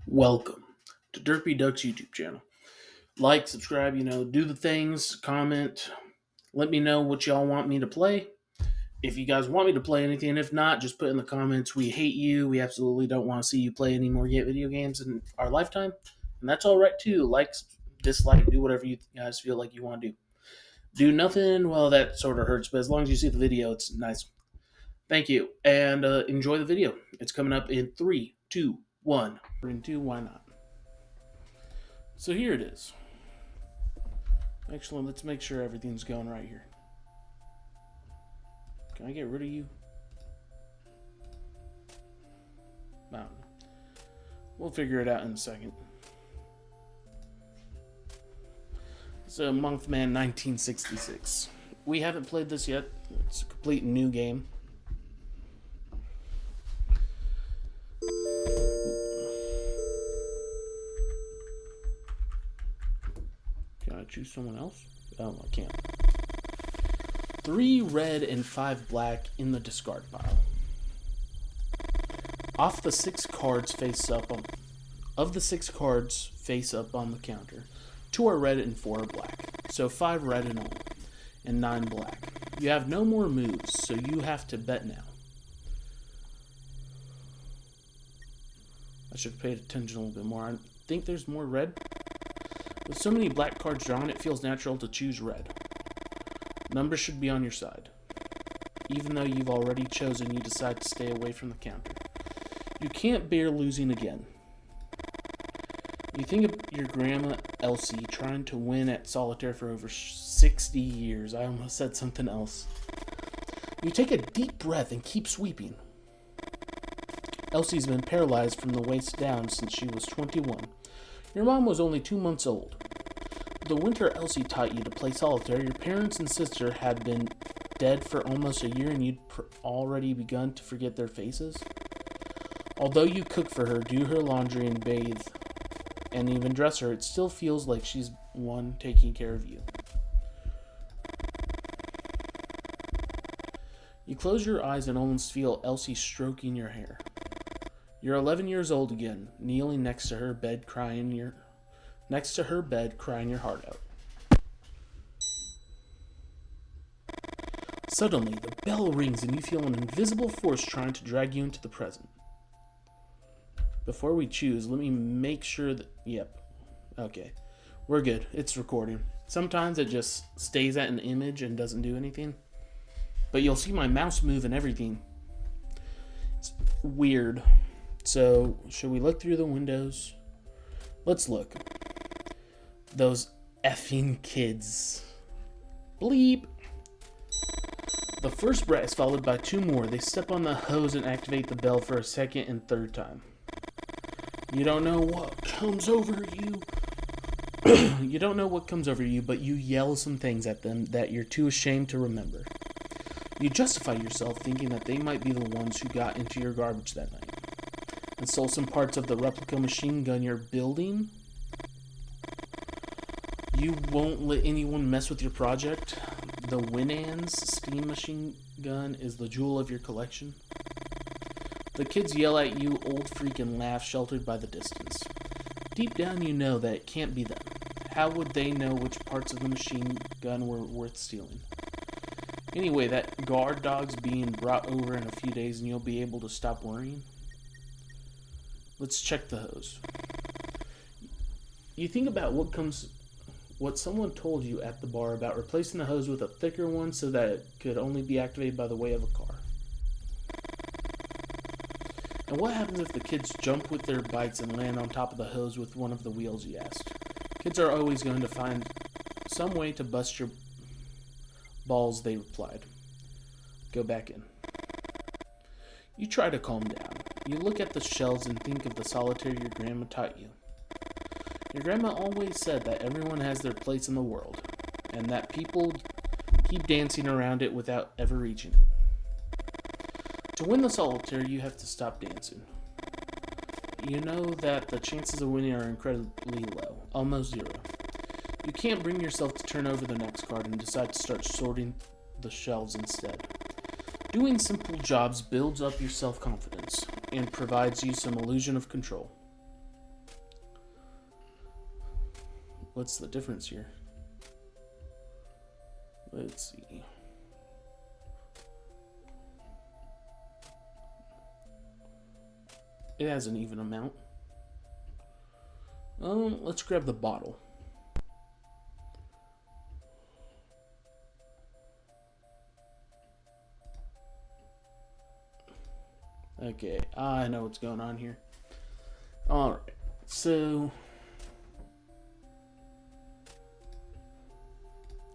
Welcome to Derpy Duck's YouTube channel. Like, subscribe, do the things, comment, let me know what y'all want me to play. If you guys want me to play anything, if not, just put in the comments, we hate you, we absolutely don't want to see you play any more video games in our lifetime. And that's alright too. Like, dislike, do whatever you guys feel like you want to do. Do nothing, well, that sort of hurts, but as long as you see the video, it's nice. Thank you, and enjoy the video. It's coming up in 3, 2, 1. In 2, why not? So here it is. Actually, let's make sure everything's going right here. Can I get rid of you? I don't know. We'll figure it out in a second. So, Mothman 1966. We haven't played this yet. It's a complete new game. Can I choose someone else? Oh, I can't. 3 red and 5 black in the discard pile. Of the 6 cards face up on the counter, 2 are red and 4 are black. So 5 red in all, and 9 black. You have no more moves, so you have to bet now. I should have paid attention a little bit more. I think there's more red. With so many black cards drawn, it feels natural to choose red. Numbers should be on your side. Even though you've already chosen, you decide to stay away from the counter. You can't bear losing again. You think of your grandma Elsie trying to win at solitaire for over 60 years. I almost said something else. You take a deep breath and keep sweeping. Elsie's been paralyzed from the waist down since she was 21. Your mom was only 2 months old. The winter Elsie taught you to play solitaire, your parents and sister had been dead for almost a year and you'd already begun to forget their faces. Although you cook for her, do her laundry and bathe, and even dress her, it still feels like she's one taking care of you. You close your eyes and almost feel Elsie stroking your hair. You're 11 years old again, kneeling next to her bed, crying your heart out. Suddenly, the bell rings and you feel an invisible force trying to drag you into the present. Before we choose, let me make sure that... Yep. Okay. We're good. It's recording. Sometimes it just stays at an image and doesn't do anything. But you'll see my mouse move and everything. It's weird. So, should we look through the windows? Let's look. Those effing kids. Bleep. The first brat is followed by 2 more. They step on the hose and activate the bell for a second and third time. You don't know what comes over you. You don't know what comes over you, but you yell some things at them that you're too ashamed to remember. You justify yourself thinking that they might be the ones who got into your garbage that night and stole some parts of the replica machine gun you're building. You won't let anyone mess with your project. The Winans steam machine gun is the jewel of your collection. The kids yell at you, old freak, and laugh, sheltered by the distance. Deep down you know that it can't be them. How would they know which parts of the machine gun were worth stealing? Anyway, that guard dog's being brought over in a few days and you'll be able to stop worrying. Let's check the hose. You think about what someone told you at the bar about replacing the hose with a thicker one so that it could only be activated by the way of a car. And what happens if the kids jump with their bikes and land on top of the hose with one of the wheels, you asked? Kids are always going to find some way to bust your balls, they replied. Go back in. You try to calm down. You look at the shelves and think of the solitaire your grandma taught you. Your grandma always said that everyone has their place in the world, and that people keep dancing around it without ever reaching it. To win the solitaire, you have to stop dancing. You know that the chances of winning are incredibly low, almost 0. You can't bring yourself to turn over the next card and decide to start sorting the shelves instead. Doing simple jobs builds up your self-confidence and provides you some illusion of control. What's the difference here? Let's see. It has an even amount. Let's grab the bottle. Okay, I know what's going on here. Alright, so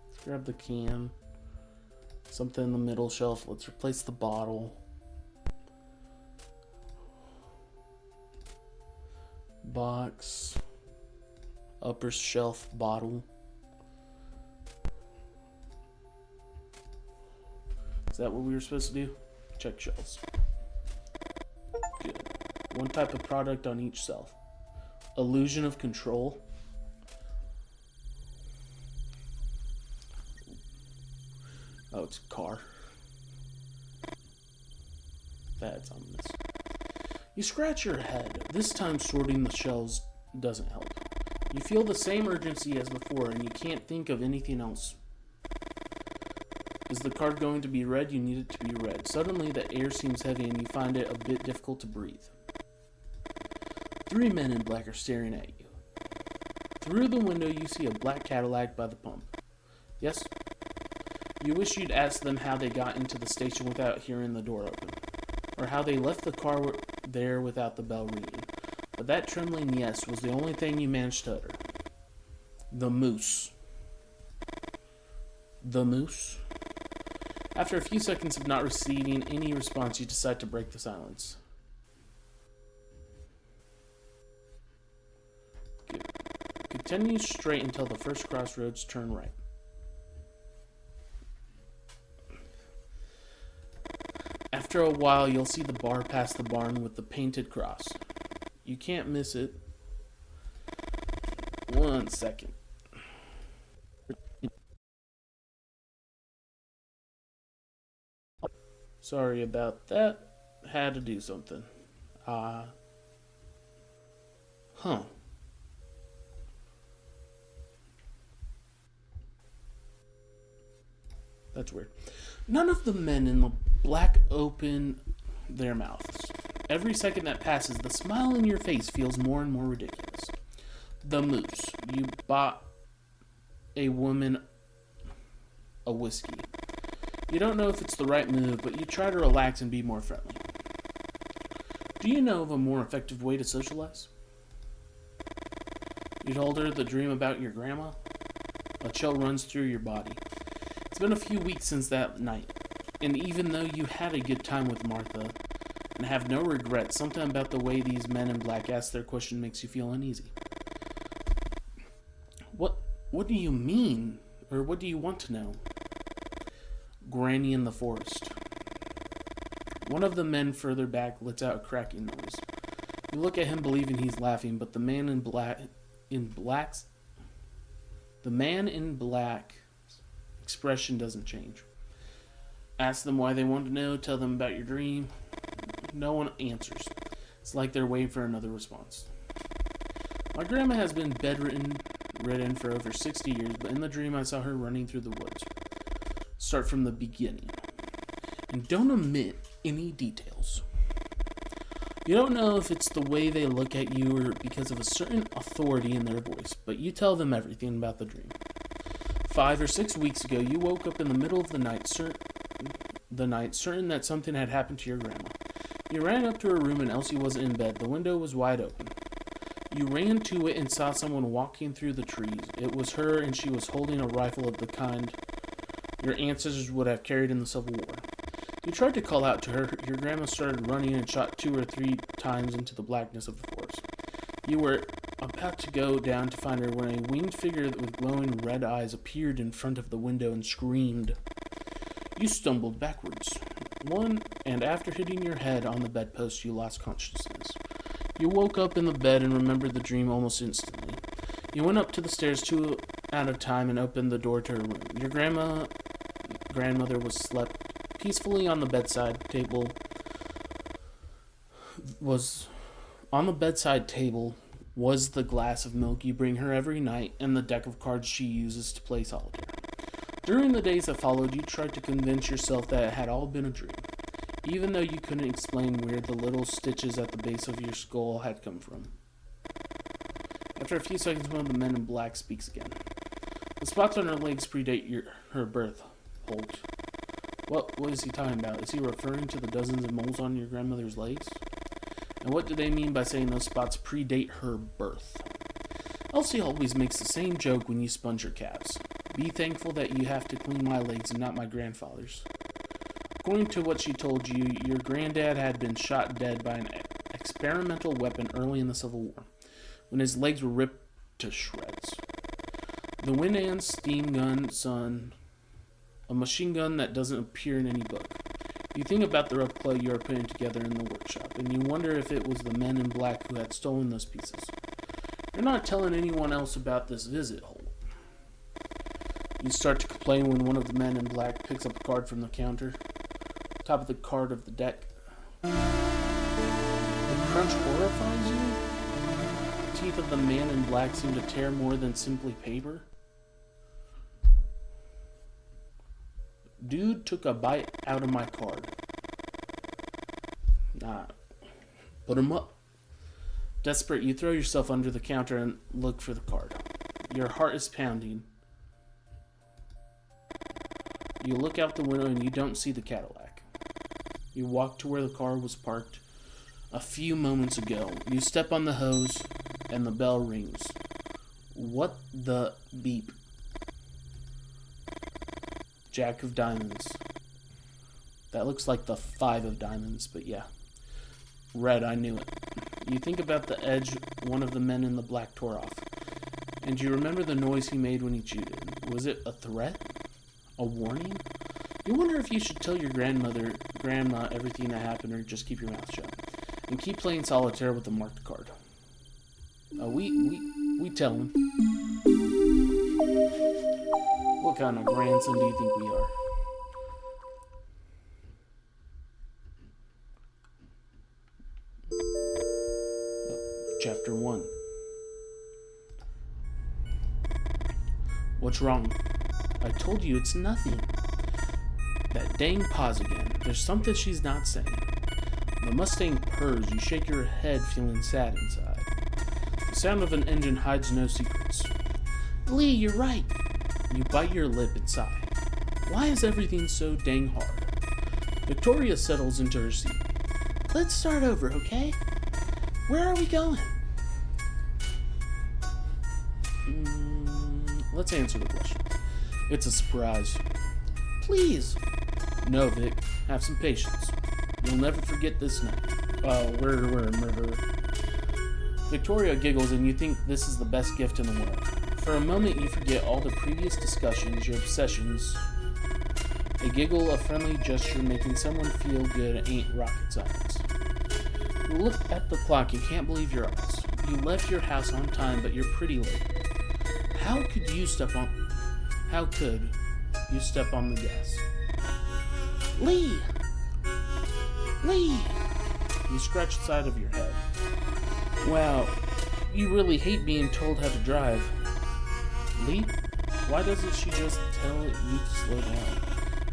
let's grab the can. Something in the middle shelf. Let's replace the bottle. Box. Upper shelf bottle. Is that what we were supposed to do? Check shelves. Good. One type of product on each shelf. Illusion of control. Oh, it's a car. That's ominous. You scratch your head. This time sorting the shelves doesn't help. You feel the same urgency as before, and you can't think of anything else. Is the card going to be read? You need it to be read. Suddenly, the air seems heavy, and you find it a bit difficult to breathe. 3 men in black are staring at you. Through the window, you see a black Cadillac by the pump. Yes? You wish you'd asked them how they got into the station without hearing the door open, or how they left the car there without the bell ringing. But that trembling yes was the only thing you managed to utter. The moose. The moose? After a few seconds of not receiving any response, you decide to break the silence. Continue straight until the first crossroads, turn right. After a while, you'll see the bar past the barn with the painted cross. You can't miss it. 1 second. Sorry about that. Had to do something. That's weird. None of the men in the black open their mouths. Every second that passes, the smile in your face feels more and more ridiculous. The moose. You bought a woman a whiskey. You don't know if it's the right move, but you try to relax and be more friendly. Do you know of a more effective way to socialize? You told her the dream about your grandma? A chill runs through your body. It's been a few weeks since that night, and even though you had a good time with Martha and have no regrets, something about the way these men in black ask their question makes you feel uneasy. What do you mean? Or what do you want to know? Granny in the forest. One of the men further back lets out a cracking noise. You look at him believing he's laughing, but the man in black's expression doesn't change. Ask them why they want to know, tell them about your dream. No one answers. It's like they're waiting for another response. My grandma has been bedridden for over 60 years, but in the dream I saw her running through the woods. Start from the beginning. And don't omit any details. You don't know if it's the way they look at you or because of a certain authority in their voice, but you tell them everything about the dream. 5 or 6 weeks ago, you woke up in the middle of the night, certain that something had happened to your grandma. You ran up to her room and Elsie wasn't in bed. The window was wide open. You ran to it and saw someone walking through the trees. It was her, and she was holding a rifle of the kind your ancestors would have carried in the Civil War. You tried to call out to her. Your grandma started running and shot 2 or 3 times into the blackness of the forest. You were about to go down to find her when a winged figure with glowing red eyes appeared in front of the window and screamed. You stumbled backwards. And after hitting your head on the bedpost, you lost consciousness. You woke up in the bed and remembered the dream almost instantly. You went up to the stairs 2 at a time and opened the door to her room. Your grandmother was slept peacefully on the bedside table. Was the glass of milk you bring her every night and the deck of cards she uses to play solitaire. During the days that followed, you tried to convince yourself that it had all been a dream, even though you couldn't explain where the little stitches at the base of your skull had come from. After a few seconds, one of the men in black speaks again. The spots on her legs predate her birth, Holt. What is he talking about? Is he referring to the dozens of moles on your grandmother's legs? And what do they mean by saying those spots predate her birth? Elsie always makes the same joke when you sponge her calves. Be thankful that you have to clean my legs and not my grandfather's. According to what she told you, your granddad had been shot dead by an experimental weapon early in the Civil War, when his legs were ripped to shreds. The Winans steam gun, son, a machine gun that doesn't appear in any book. You think about the replica you are putting together in the workshop, and you wonder if it was the men in black who had stolen those pieces. You're not telling anyone else about this visit, Holt. You start to complain when one of the men in black picks up a card from the counter, top of the card of the deck. The crunch horrifies you? The teeth of the man in black seem to tear more than simply paper. Dude took a bite out of my card. Nah. Put him up. Desperate, you throw yourself under the counter and look for the card. Your heart is pounding. You look out the window and you don't see the Cadillac. You walk to where the car was parked a few moments ago. You step on the hose and the bell rings. What the beep? Jack of diamonds. That looks like the 5 of diamonds, but yeah. Red, I knew it. You think about the edge one of the men in the black tore off. And you remember the noise he made when he chewed it. Was it a threat? A warning? You wonder if you should tell your grandma, everything that happened, or just keep your mouth shut. And keep playing solitaire with the marked card. We tell him. What kind of grandson do you think we are? Chapter 1. What's wrong? I told you it's nothing. That dang pause again. There's something she's not saying. The Mustang purrs. You shake your head, feeling sad inside. The sound of an engine hides no secrets. Lee, you're right. You bite your lip and sigh. Why is everything so dang hard? Victoria settles into her seat. Let's start over, okay? Where are we going? Let's answer the question. It's a surprise. Please. No, Vic. Have some patience. You'll never forget this night. We're a murderer. Victoria giggles and you think this is the best gift in the world. For a moment you forget all the previous discussions, your obsessions. A giggle, a friendly gesture, making someone feel good ain't rocket science. You look at the clock and can't believe your eyes. You left your house on time, but you're pretty late. How could you step on the gas? Lee! Lee! You scratch the side of your head. Wow, you really hate being told how to drive. Lee, why doesn't she just tell you to slow down?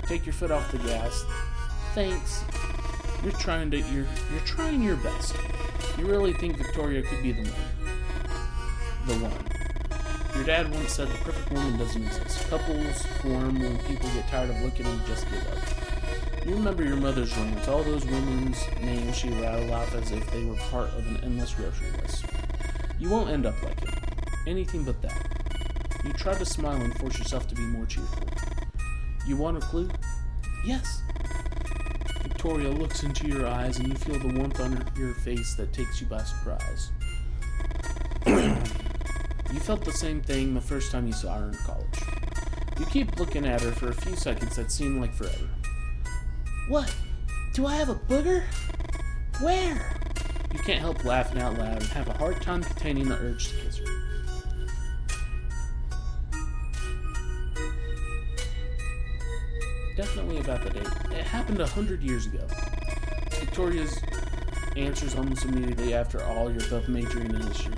Take your foot off the gas. Thanks. You're trying your best. You really think Victoria could be the one. The one. Your dad once said the perfect woman doesn't exist. Couples form when people get tired of looking and just give up. You remember your mother's rants, all those women's names she rattled off as if they were part of an endless grocery list. You won't end up like it. Anything but that. You try to smile and force yourself to be more cheerful. You want a clue? Yes. Victoria looks into your eyes and you feel the warmth on your face that takes you by surprise. You felt the same thing the first time you saw her in college. You keep looking at her for a few seconds that seem like forever. What? Do I have a booger? Where? You can't help laughing out loud and have a hard time containing the urge to kiss her. Definitely about the date. It happened 100 years ago. Victoria's answers almost immediately after all, you're both majoring in history.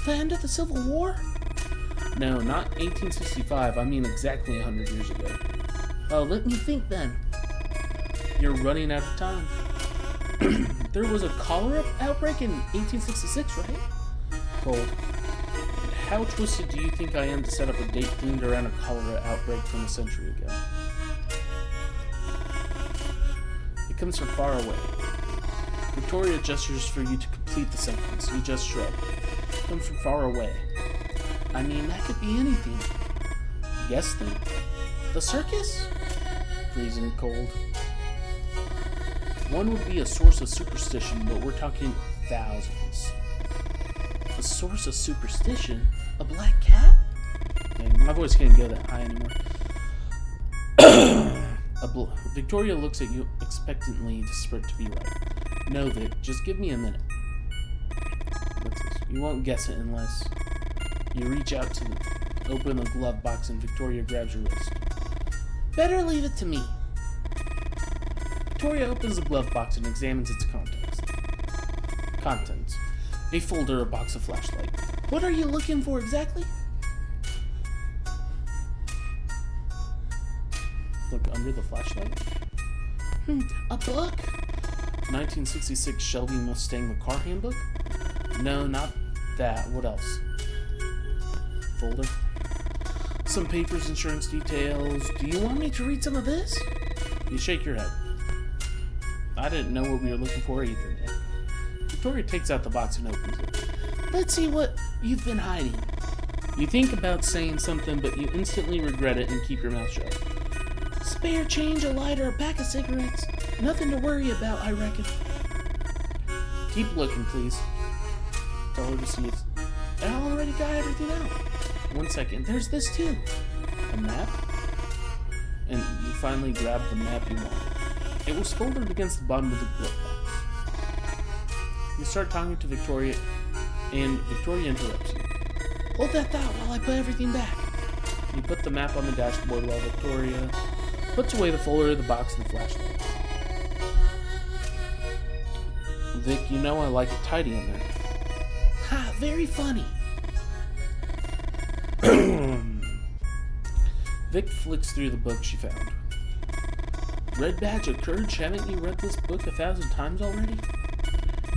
The end of the Civil War? No, not 1865. I mean exactly 100 years ago. Oh, let me think then. You're running out of time. There was a cholera outbreak in 1866, right? Cold. How twisted do you think I am to set up a date themed around a cholera outbreak from a century ago? It comes from far away. Victoria gestures for you to complete the sentence. You just shrug. It comes from far away. I mean, that could be anything. Guess then. The circus? Freezing cold. One would be a source of superstition, but we're talking thousands. A source of superstition? A black cat? Dang, my voice can't go that high anymore. Victoria looks at you expectantly, desperate to be right. No, Vic, just give me a minute. What's this? You won't guess it unless you reach out to open the glove box and Victoria grabs your wrist. Better leave it to me. Victoria opens the glove box and examines its contents. A folder, a box of flashlight. What are you looking for exactly? Look under the flashlight. A book? 1966 Shelby Mustang the car handbook? No, not that. What else? Folder. Some papers, insurance details. Do you want me to read some of this? You shake your head. I didn't know what we were looking for either, man. Victoria takes out the box and opens it. Let's see what you've been hiding. You think about saying something, but you instantly regret it and keep your mouth shut. Spare change, a lighter, a pack of cigarettes. Nothing to worry about, I reckon. Keep looking, please. Tell her to see if I already got everything out. 1 second. There's this too. A map? And you finally grab the map you want. It was folded against the bottom of the glove box. You start talking to Victoria, and Victoria interrupts you. Hold that thought while I put everything back. You put the map on the dashboard while Victoria puts away the folder, the box, and the flashlight. Vic, you know I like it tidy in there. Ha, very funny. Vic flicks through the book she found. Red Badge of Courage, haven't you read this book 1,000 times already?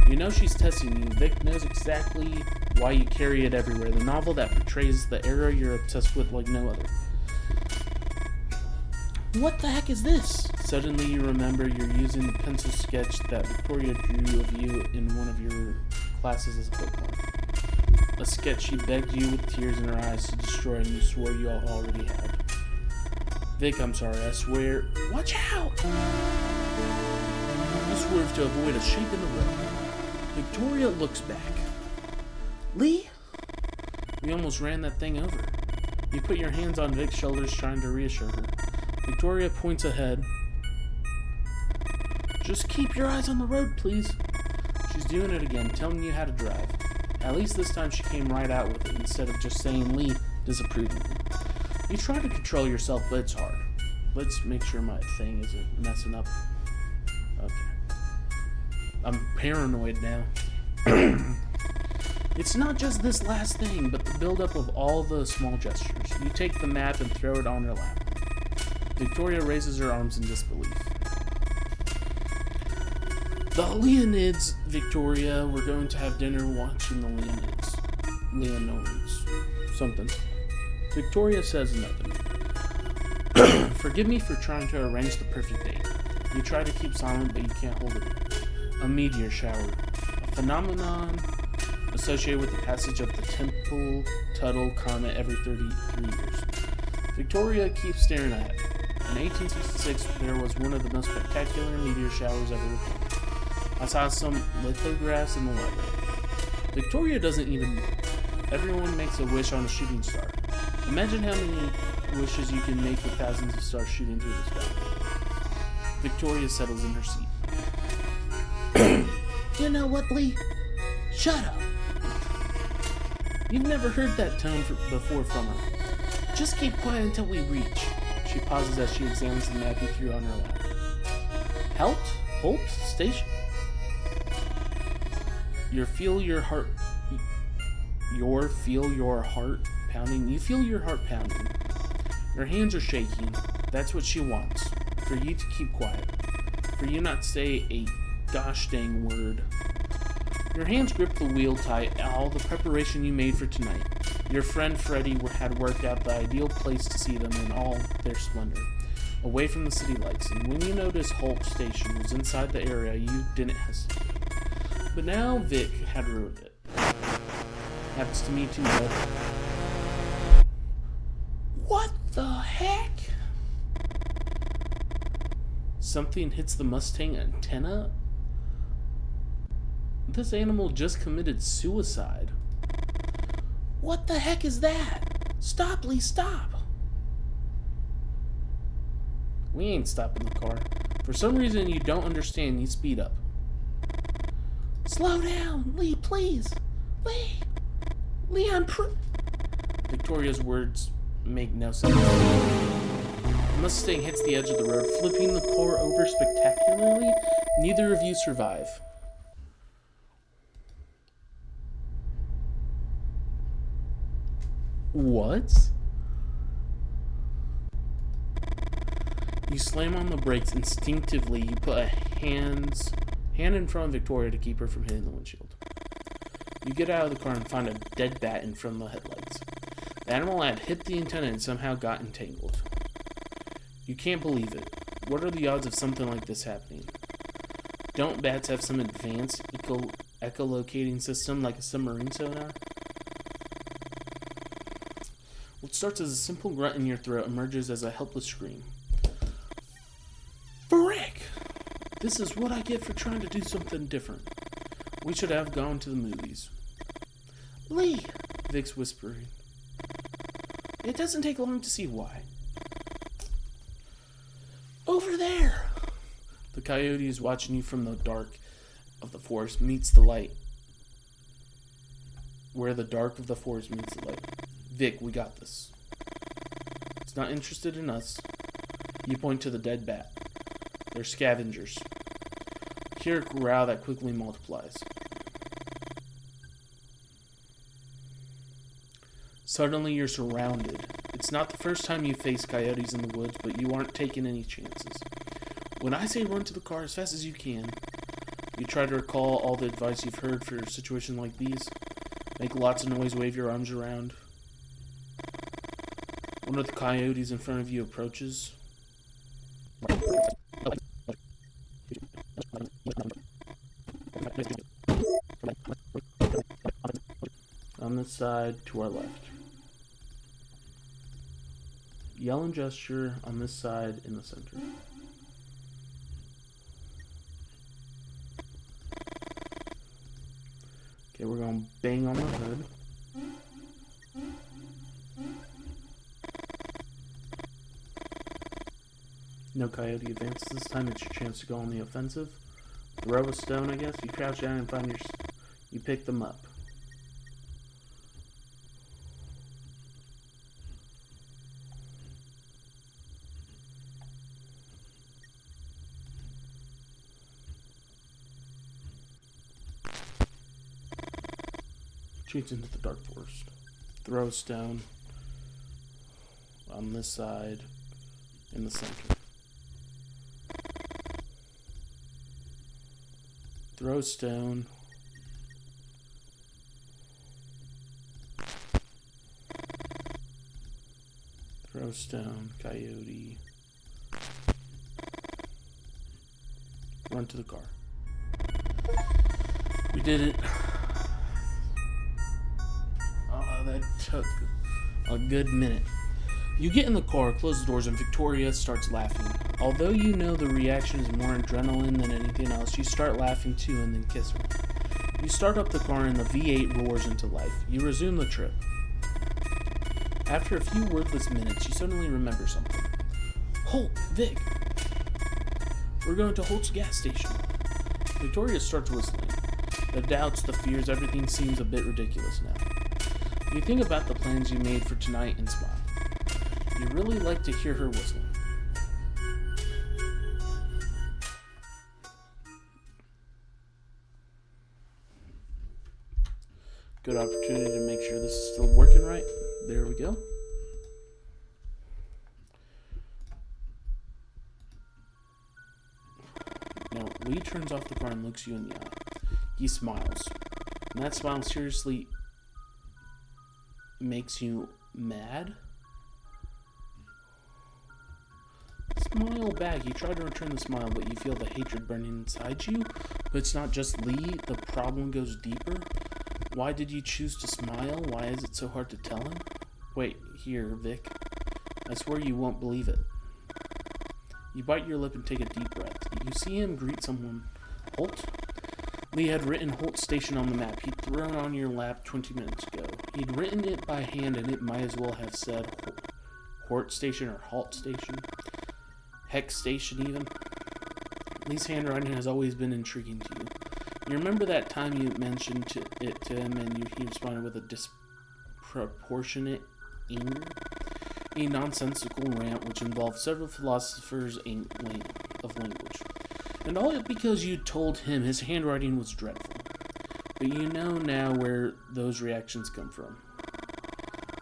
You know she's testing you. Vic knows exactly why you carry it everywhere. The novel that portrays the era you're obsessed with like no other. What the heck is this? Suddenly you remember you're using the pencil sketch that Victoria drew of you in one of your classes as a bookmark. A sketch she begged you with tears in her eyes to destroy and you swore you already had. Vic, I'm sorry, I swear. Watch out! You swerve to avoid a shape in the road. Victoria looks back. Lee? We almost ran that thing over. You put your hands on Vic's shoulders trying to reassure her. Victoria points ahead. Just keep your eyes on the road, please. She's doing it again, telling you how to drive. At least this time she came right out with it instead of just saying Lee disapprovingly. You try to control yourself, but it's hard. Let's make sure my thing isn't messing up. Okay. I'm paranoid now. It's not just this last thing, but the buildup of all the small gestures. You take the map and throw it on her lap. Victoria raises her arms in disbelief. The Leonids, Victoria. We're going to have dinner watching the Leonids. Leonids. Something. Victoria says nothing. Forgive me for trying to arrange the perfect date. You try to keep silent, but you can't hold it. A meteor shower. A phenomenon associated with the passage of the Tempel-Tuttle comet every 33 years. Victoria keeps staring ahead. In 1866, there was one of the most spectacular meteor showers ever recorded. I saw some lithographs in the library. Victoria doesn't even know. Everyone makes a wish on a shooting star. Imagine how many wishes you can make with thousands of stars shooting through the sky. Victoria settles in her seat. You know what, Lee? Shut up. You've never heard that tone before from her. Just keep quiet until we reach. She pauses as she examines the map you threw on her lap. Holt Station? You feel your heart feel your heart pounding. You feel your heart pounding. Your hands are shaking. That's what she wants. For you to keep quiet. For you not to say a gosh dang word. Your hands grip the wheel tight, all the preparation you made for tonight. Your friend Freddy had worked out the ideal place to see them in all their splendor, away from the city lights, and when you noticed Hulk Station was inside the area, you didn't hesitate. But now Vic had ruined it. Happens to me too, bud. What the heck? Something hits the Mustang antenna? This animal just committed suicide. What the heck is that? Stop, Lee, stop. We ain't stopping the car. For some reason you don't understand, you speed up. Slow down, Lee, please. Lee, Victoria's words make no sense. The Mustang hits the edge of the road, flipping the car over spectacularly. Neither of you survive. What? You slam on the brakes instinctively. You put a hand in front of Victoria to keep her from hitting the windshield. You get out of the car and find a dead bat in front of the headlights. The animal had hit the antenna and somehow got entangled. You can't believe it. What are the odds of something like this happening? Don't bats have some advanced echolocating system like a submarine sonar? What starts as a simple grunt in your throat emerges as a helpless scream. Frick! This is what I get for trying to do something different. We should have gone to the movies. Lee, Vic's whispering. It doesn't take long to see why. Over there! The coyote is watching you from the dark of the forest meets the light. Where the dark of the forest meets the light. Vic, we got this. It's not interested in us. You point to the dead bat. They're scavengers. Hear a growl that quickly multiplies. Suddenly you're surrounded. It's not the first time you face coyotes in the woods, but you aren't taking any chances. When I say run to the car as fast as you can, you try to recall all the advice you've heard for a situation like these. Make lots of noise, wave your arms around. One of the coyotes in front of you approaches. On this side, to our left. Yell and gesture on this side, in the center. Okay, we're going to bang on the hood. No coyote advances this time. It's your chance to go on the offensive. Throw a stone, I guess. You crouch down and find you pick them up. Retreats into the dark forest. Throw a stone on this side, in the center. Throw a stone. Throw a stone, coyote. Run to the car. We did it. Oh, that took a good minute. You get in the car, close the doors, and Victoria starts laughing. Although you know the reaction is more adrenaline than anything else, you start laughing too and then kiss her. You start up the car and the V8 roars into life. You resume the trip. After a few wordless minutes, you suddenly remember something. Holt, Vic. We're going to Holt's gas station. Victoria starts whistling. The doubts, the fears, everything seems a bit ridiculous now. You think about the plans you made for tonight and smile. You really like to hear her whistling. Good opportunity to make sure this is still working right. There we go. Now, Lee turns off the car and looks you in the eye. He smiles. And that smile seriously makes you mad? Smile back. You try to return the smile, but you feel the hatred burning inside you. But it's not just Lee. The problem goes deeper. Why did you choose to smile? Why is it so hard to tell him? Wait, here, Vic. I swear you won't believe it. You bite your lip and take a deep breath. You see him greet someone. Holt? Lee had written Holt Station on the map. He'd thrown it on your lap 20 minutes ago. He'd written it by hand, and it might as well have said Hort Station or Halt Station. Hex Station, even. Lee's handwriting has always been intriguing to you. You remember that time you mentioned it to him, and he responded with a disproportionate anger? A nonsensical rant which involved several philosophers of language. And all because you told him his handwriting was dreadful. But you know now where those reactions come from.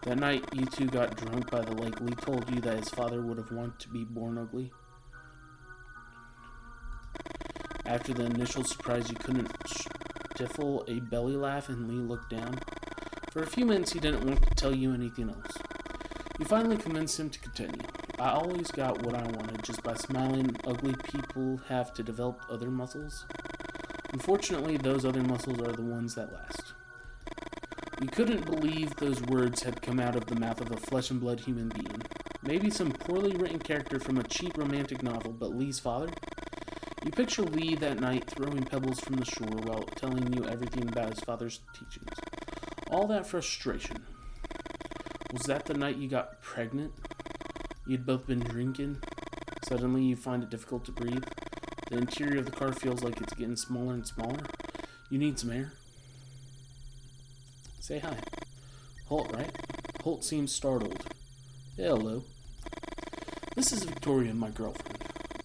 That night you two got drunk by the lake. Lee told you that his father would have wanted to be born ugly. After the initial surprise, you couldn't stifle a belly laugh, and Lee looked down. For a few minutes, he didn't want to tell you anything else. You finally convinced him to continue. I always got what I wanted just by smiling. Ugly people have to develop other muscles. Unfortunately, those other muscles are the ones that last. You couldn't believe those words had come out of the mouth of a flesh and blood human being. Maybe some poorly written character from a cheap romantic novel, but Lee's father? You picture Lee that night throwing pebbles from the shore while telling you everything about his father's teachings. All that frustration. Was that the night you got pregnant? You'd both been drinking. Suddenly you find it difficult to breathe. The interior of the car feels like it's getting smaller and smaller. You need some air. Say hi. Holt, right? Holt seems startled. Hello. This is Victoria, my girlfriend.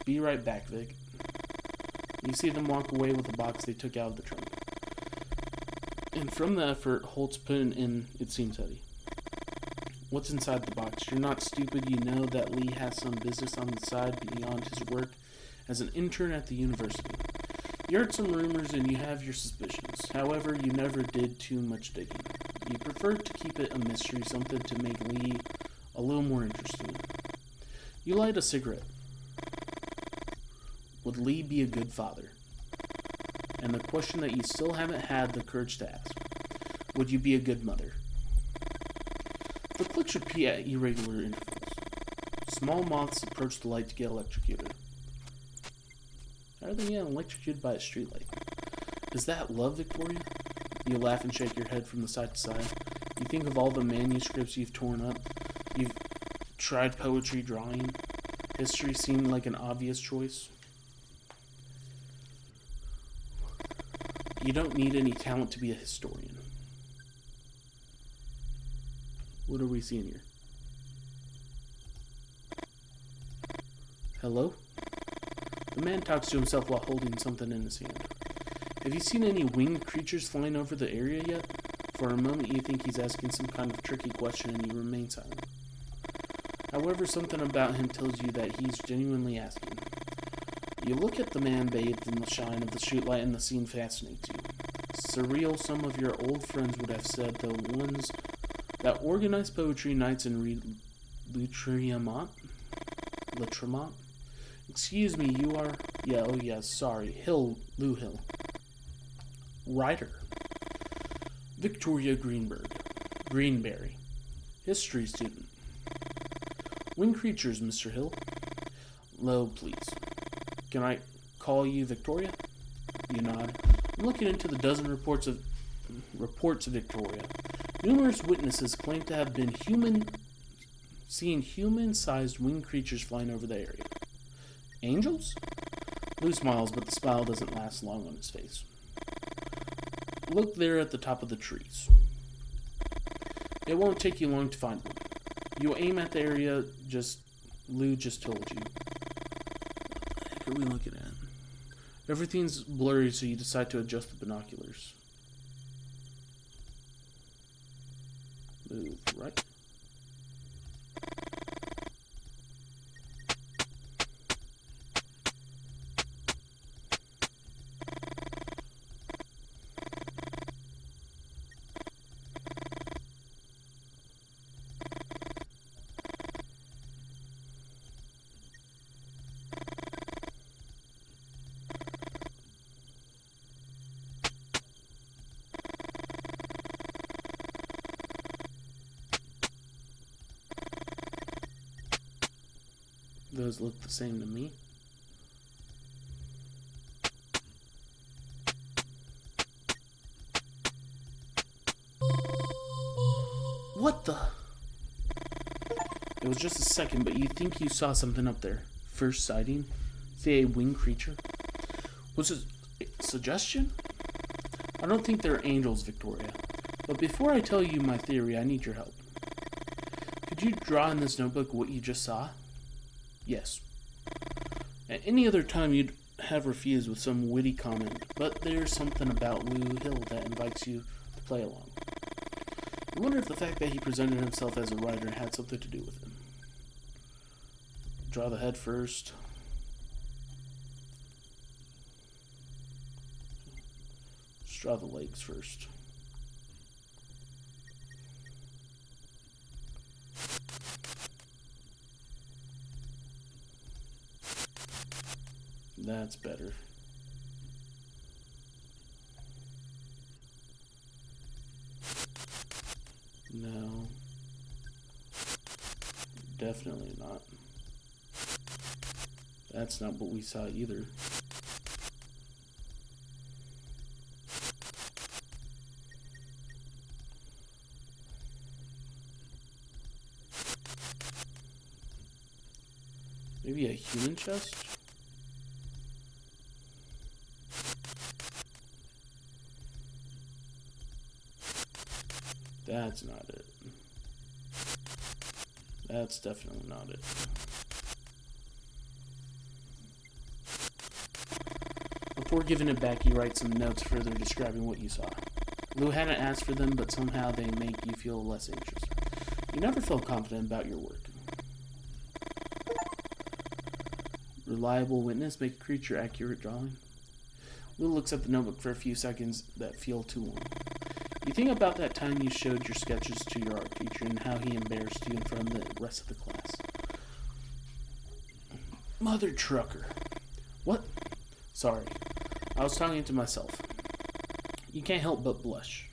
Be right back, Vic. You see them walk away with the box they took out of the trunk. And from the effort Holt's putting in, it seems heavy. What's inside the box? You're not stupid. You know that Lee has some business on the side beyond his work as an intern at the university. You heard some rumors and you have your suspicions. However, you never did too much digging. You preferred to keep it a mystery, something to make Lee a little more interesting. You light a cigarette. Would Lee be a good father? And the question that you still haven't had the courage to ask. Would you be a good mother? The clicks repeat at irregular intervals. Small moths approach the light to get electrocuted. How are they getting electrocuted by a streetlight? Is that love, Victoria? You laugh and shake your head from the side to side. You think of all the manuscripts you've torn up. You've tried poetry, drawing. History seemed like an obvious choice. You don't need any talent to be a historian. What are we seeing here? Hello? The man talks to himself while holding something in his hand. Have you seen any winged creatures flying over the area yet? For a moment you think he's asking some kind of tricky question and you remain silent. However, something about him tells you that he's genuinely asking. You look at the man bathed in the shine of the streetlight and the scene fascinates you. Surreal, some of your old friends would have said, the ones that organize poetry nights and read Latremont? Excuse me, you are... sorry, Lou Hill. Writer. Victoria Greenberry. History student. Winged creatures, Mr. Hill. Low, please. Can I call you Victoria? You nod. I'm looking into the dozen reports of Victoria. Numerous witnesses claim to have been seen human-sized winged creatures flying over the area. Angels? Lou smiles, but the smile doesn't last long on his face. Look there at the top of the trees. It won't take you long to find one. You aim at the area Lou just told you. What the heck are we looking at? Everything's blurry, so you decide to adjust the binoculars. Move right. Those look the same to me. What the? It was just a second, but you think you saw something up there. First sighting? Say a winged creature? Was it a suggestion? I don't think they're angels, Victoria. But before I tell you my theory, I need your help. Could you draw in this notebook what you just saw? Yes. At any other time, you'd have refused with some witty comment, but there's something about Lou Hill that invites you to play along. You wonder if the fact that he presented himself as a writer had something to do with it. Draw the head first. Just draw the legs first. That's better. No. Definitely not. That's not what we saw either. Maybe a human chest? That's not it. That's definitely not it. Before giving it back, you write some notes further describing what you saw. Lou hadn't asked for them, but somehow they make you feel less anxious. You never felt confident about your work. Reliable witness, make a creature accurate drawing. Lou looks at the notebook for a few seconds that feel too long. You think about that time you showed your sketches to your art teacher and how he embarrassed you in front of the rest of the class. Mother trucker. What? Sorry. I was talking to myself. You can't help but blush.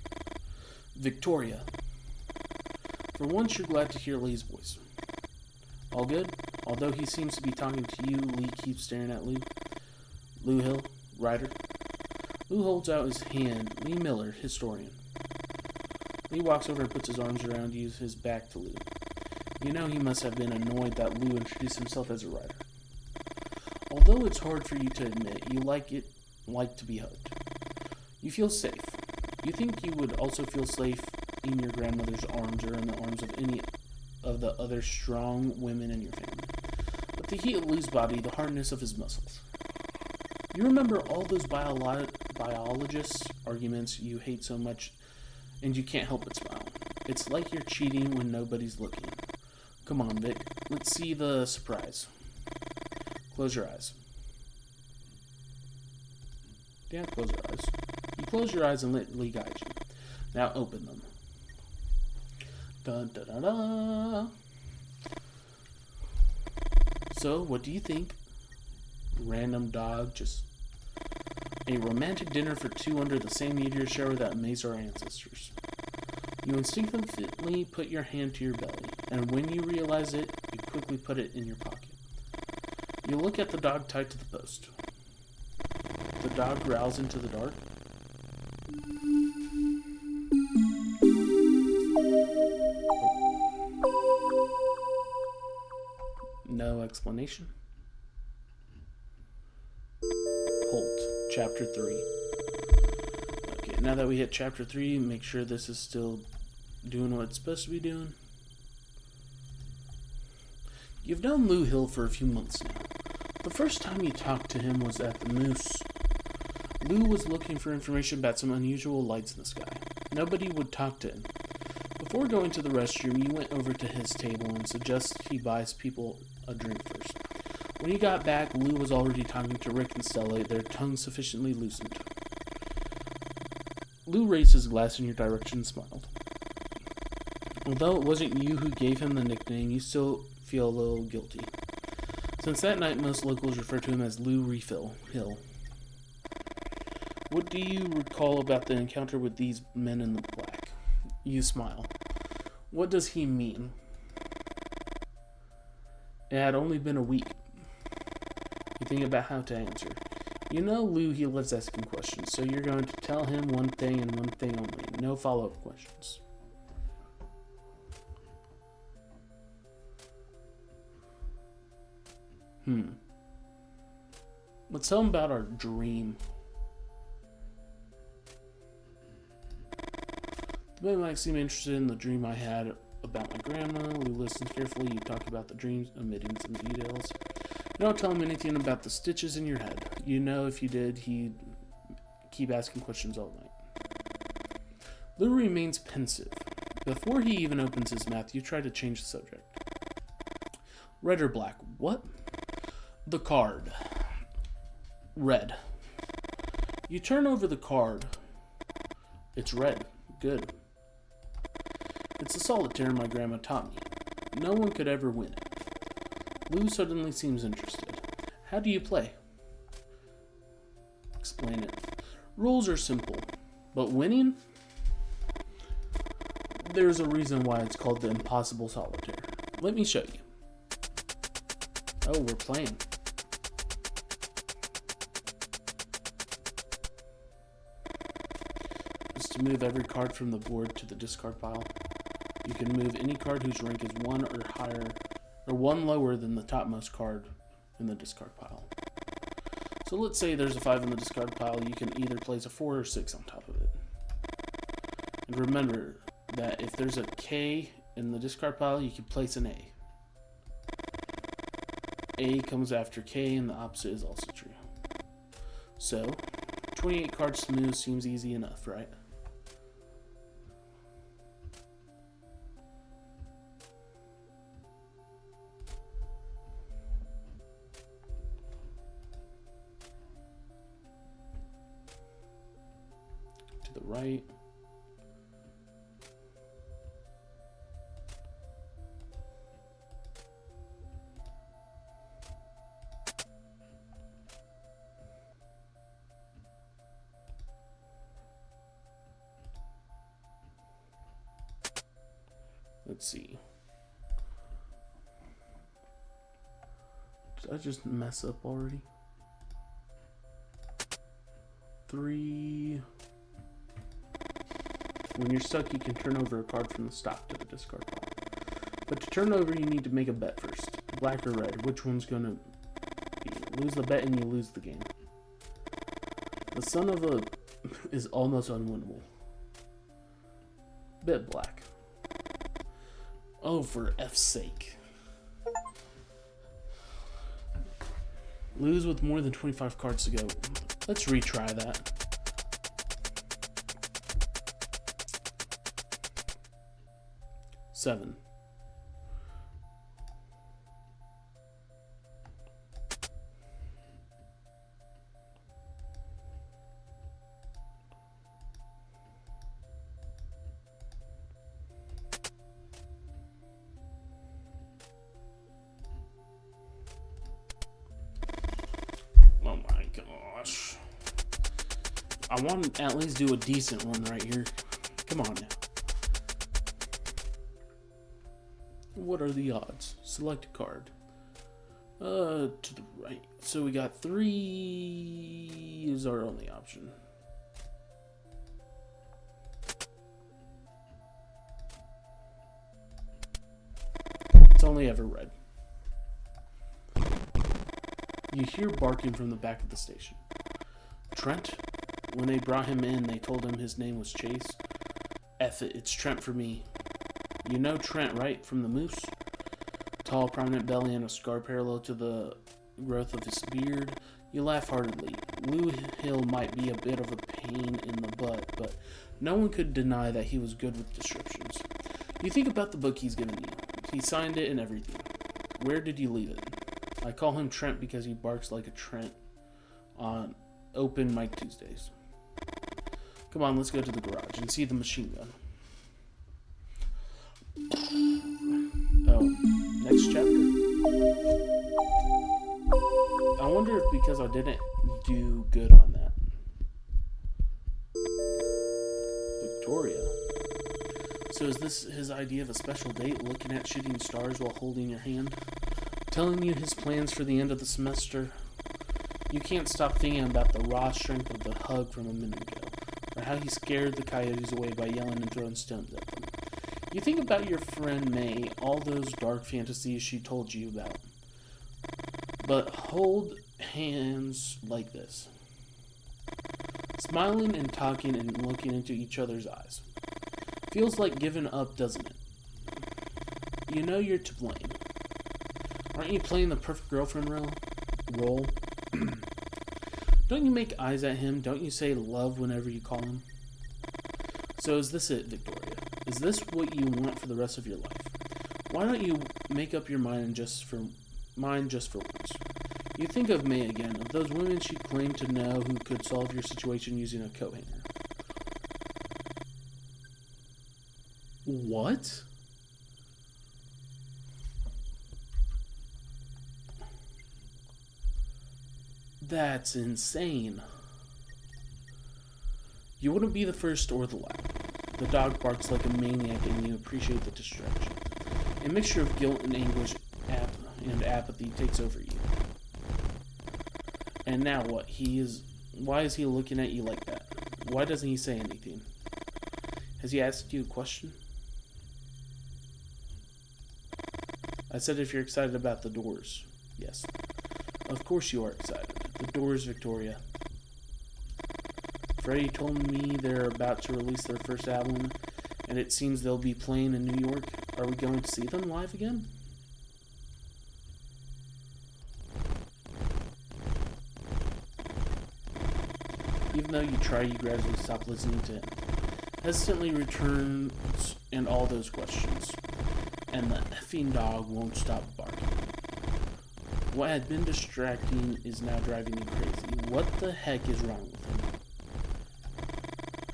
Victoria. For once, you're glad to hear Lee's voice. All good? Although he seems to be talking to you, Lee keeps staring at Lou. Lou Hill, writer. Lou holds out his hand. Lee Miller, historian. Lee walks over and puts his arms around you, his back to Lou. You know he must have been annoyed that Lou introduced himself as a writer. Although it's hard for you to admit, you like to be hugged. You feel safe. You think you would also feel safe in your grandmother's arms or in the arms of any of the other strong women in your family. But the heat of Lou's body, the hardness of his muscles. You remember all those biologists' arguments you hate so much, and you can't help but smile. It's like you're cheating when nobody's looking. Come on, Vic. Let's see the surprise. Close your eyes. Yeah, close your eyes. You close your eyes and let Lee guide you. Now open them. Dun da da da. So, what do you think? Random dog, just a romantic dinner for two under the same meteor shower that amazed our ancestors. You instinctively put your hand to your belly, and when you realize it, you quickly put it in your pocket. You look at the dog tied to the post. The dog growls into the dark. No explanation. Halt. Chapter 3. Okay, now that we hit Chapter 3, make sure this is still doing what it's supposed to be doing. You've known Lou Hill for a few months now. The first time you talked to him was at the Moose. Lou was looking for information about some unusual lights in the sky. Nobody would talk to him. Before going to the restroom, you went over to his table and suggested he buys people a drink first. When you got back, Lou was already talking to Rick and Stella, their tongues sufficiently loosened. Lou raised his glass in your direction and smiled. Although it wasn't you who gave him the nickname, you still feel a little guilty. Since that night, most locals refer to him as Lou Refill Hill. What do you recall about the encounter with these men in the black? You smile. What does he mean? It had only been a week. You think about how to answer. You know Lou, he loves asking questions, so you're going to tell him one thing and one thing only. No follow-up questions. Let's tell him about our dream. The man might seem interested in the dream I had about my grandma. Lou listens carefully. You talk about the dreams, omitting some details. You don't tell him anything about the stitches in your head. You know if you did, he'd keep asking questions all night. Lou remains pensive. Before he even opens his mouth, you try to change the subject. Red or black? What? The card. Red. You turn over the card. It's red. Good. It's a solitaire my grandma taught me. No one could ever win it. Lou suddenly seems interested. How do you play? Explain it. Rules are simple, but winning? There's a reason why it's called the impossible solitaire. Let me show you. Oh, we're playing. Is to move every card from the board to the discard pile. You can move any card whose rank is 1 or higher, or 1 lower than the topmost card in the discard pile. So let's say there's a 5 in the discard pile. You can either place a 4 or 6 on top of it. And remember that if there's a K in the discard pile, you can place an A. A comes after K, and the opposite is also true. So, 28 cards to move seems easy enough, right? To the right. Let's see. Did I just mess up already? 3. When you're stuck, you can turn over a card from the stock to the discard pile. But to turn over, you need to make a bet first. Black or red, which one's going to be? Lose the bet and you lose the game. The son of a is almost unwinnable. Bet black. Oh, for F's sake. Lose with more than 25 cards to go. Let's retry that. Seven. Oh my gosh. I want to at least do a decent one right here. Come on now. What are the odds? Select a card. To the right. So we got 3 is our only option. It's only ever red. You hear barking from the back of the station. Trent? When they brought him in, they told him his name was Chase. F it, it's Trent for me. You know Trent, right? From the Moose? Tall, prominent belly and a scar parallel to the growth of his beard. You laugh heartedly. Lou Hill might be a bit of a pain in the butt, but no one could deny that he was good with descriptions. You think about the book he's given you. He signed it and everything. Where did you leave it? I call him Trent because he barks like a Trent on open mic Tuesdays. Come on, let's go to the garage and see the machine gun. Oh, next chapter? I wonder if because I didn't do good on that. Victoria. So is this his idea of a special date, looking at shooting stars while holding your hand? Telling you his plans for the end of the semester? You can't stop thinking about the raw strength of the hug from a minute ago, or how he scared the coyotes away by yelling and throwing stones at them. You think about your friend May, all those dark fantasies she told you about. But hold hands like this. Smiling and talking and looking into each other's eyes. Feels like giving up, doesn't it? You know you're to blame. Aren't you playing the perfect girlfriend role? Don't you make eyes at him? Don't you say love whenever you call him? So is this it, Victoria? Is this what you want for the rest of your life? Why don't you make up your mind just for once? You think of May again, of those women she claimed to know who could solve your situation using a coat hanger. What? That's insane. You wouldn't be the first or the last. The dog barks like a maniac and you appreciate the distraction. A mixture of guilt and anguish and apathy takes over you. And now what? Why is he looking at you like that? Why doesn't he say anything? Has he asked you a question? I said if you're excited about the Doors. Yes. Of course you are excited. The Doors, Victoria. Freddie told me they're about to release their first album, and it seems they'll be playing in New York. Are we going to see them live again? Even though you try, you gradually stop listening to him. Hesitantly returns and all those questions. And the effing dog won't stop barking. What had been distracting is now driving you crazy. What the heck is wrong with him?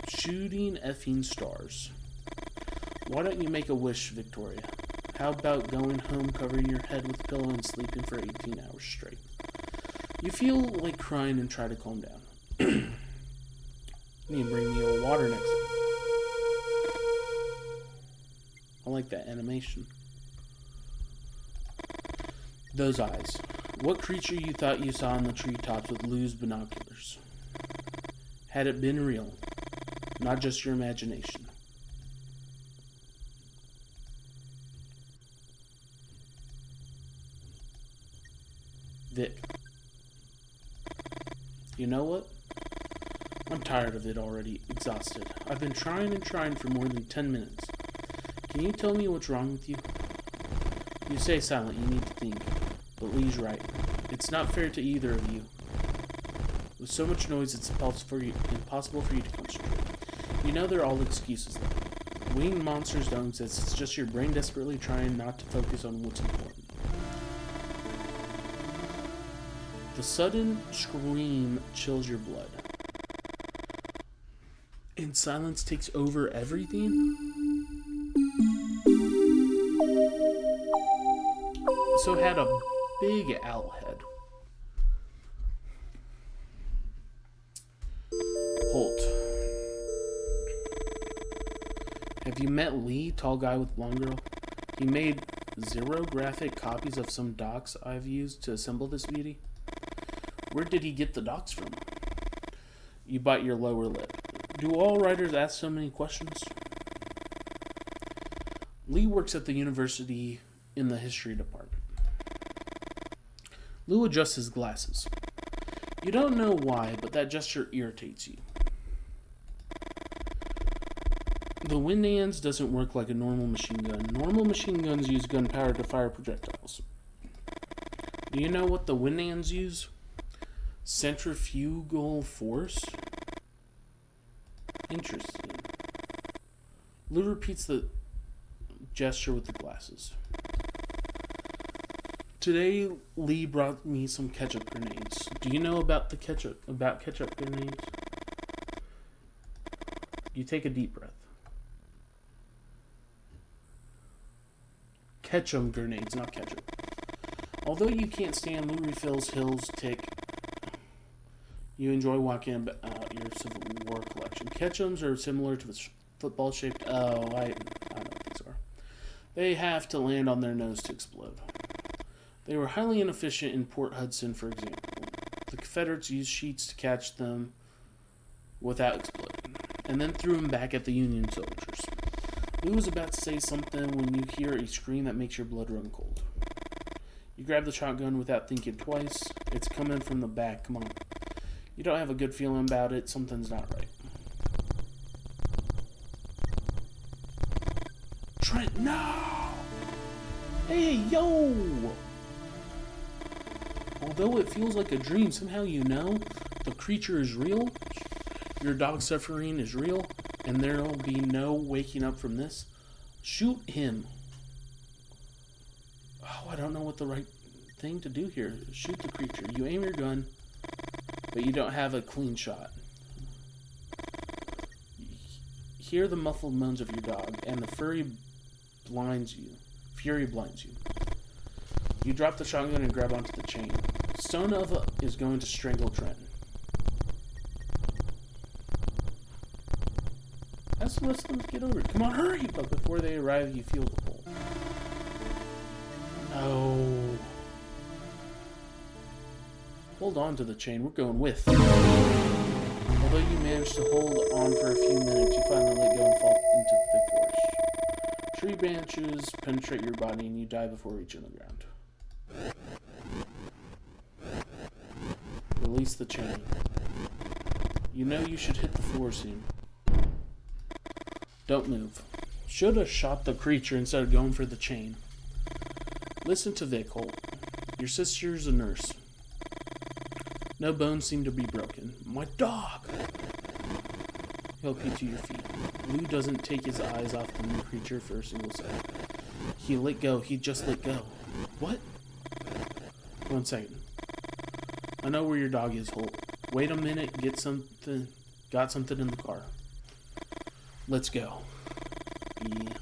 Shooting effing stars. Why don't you make a wish, Victoria? How about going home, covering your head with a pillow, and sleeping for 18 hours straight? You feel like crying and try to calm down. You need to bring me a water next time. I like that animation. Those eyes. What creature you thought you saw in the treetops with Lou's binoculars? Had it been real, not just your imagination? Vic. You know what? I'm tired of it already, exhausted. I've been trying and trying for more than 10 minutes. Can you tell me what's wrong with you? You say silent, you need to think. But Lee's right. It's not fair to either of you. With so much noise, it's impossible for you to concentrate. You know they're all excuses, though. Winged monsters don't exist. It's just your brain desperately trying not to focus on what's important. The sudden scream chills your blood. And silence takes over everything? So it had a big owl head. Holt. Have you met Lee, tall guy with blonde girl? He made 0 graphic copies of some docs I've used to assemble this beauty. Where did he get the docs from? You bite your lower lip. Do all writers ask so many questions? Lee works at the university in the history department. Lou adjusts his glasses. You don't know why, but that gesture irritates you. The Winans doesn't work like a normal machine gun. Normal machine guns use gunpowder to fire projectiles. Do you know what the Winans use? Centrifugal force? Interesting. Lou repeats the gesture with the glasses. Today, Lee brought me some ketchup grenades. Do you know about ketchup grenades? You take a deep breath. Ketchum grenades, not ketchup. Although you can't stand Lou Refill's Hills Tick, you enjoy walking about your Civil War collection. Ketchums are similar to the football-shaped... I know what these are. They have to land on their nose to explode. They were highly inefficient in Port Hudson, for example. The Confederates used sheets to catch them without exploding, and then threw them back at the Union soldiers. Lou was about to say something when you hear a scream that makes your blood run cold. You grab the shotgun without thinking twice. It's coming from the back. Come on. You don't have a good feeling about it. Something's not right. Trent, no! Hey, yo! Although it feels like a dream, somehow you know the creature is real, your dog's suffering is real, and there will be no waking up from this. Shoot him. Oh, I don't know what the right thing to do here. Shoot the creature. You aim your gun, but you don't have a clean shot. Hear the muffled moans of your dog, and the fury blinds you. You drop the shotgun and grab onto the chain. Stonova is going to strangle Trent. Ask the rest of them to get over it. Come on, hurry! But before they arrive, you feel the pull. No. Hold on to the chain. We're going with. Although you manage to hold on for a few minutes, you finally let go and fall into the thick forest. Tree branches penetrate your body and you die before reaching the ground. Release the chain. You know you should hit the floor soon. Don't move. Should have shot the creature instead of going for the chain. Listen to Vic, Holt. Your sister's a nurse. No bones seem to be broken. My dog! Help you to your feet. Lou doesn't take his eyes off the new creature for a single second. He let go. He just let go. What? 1 second. I know where your dog is, Holt. Wait a minute. Got something in the car. Let's go. Yeah.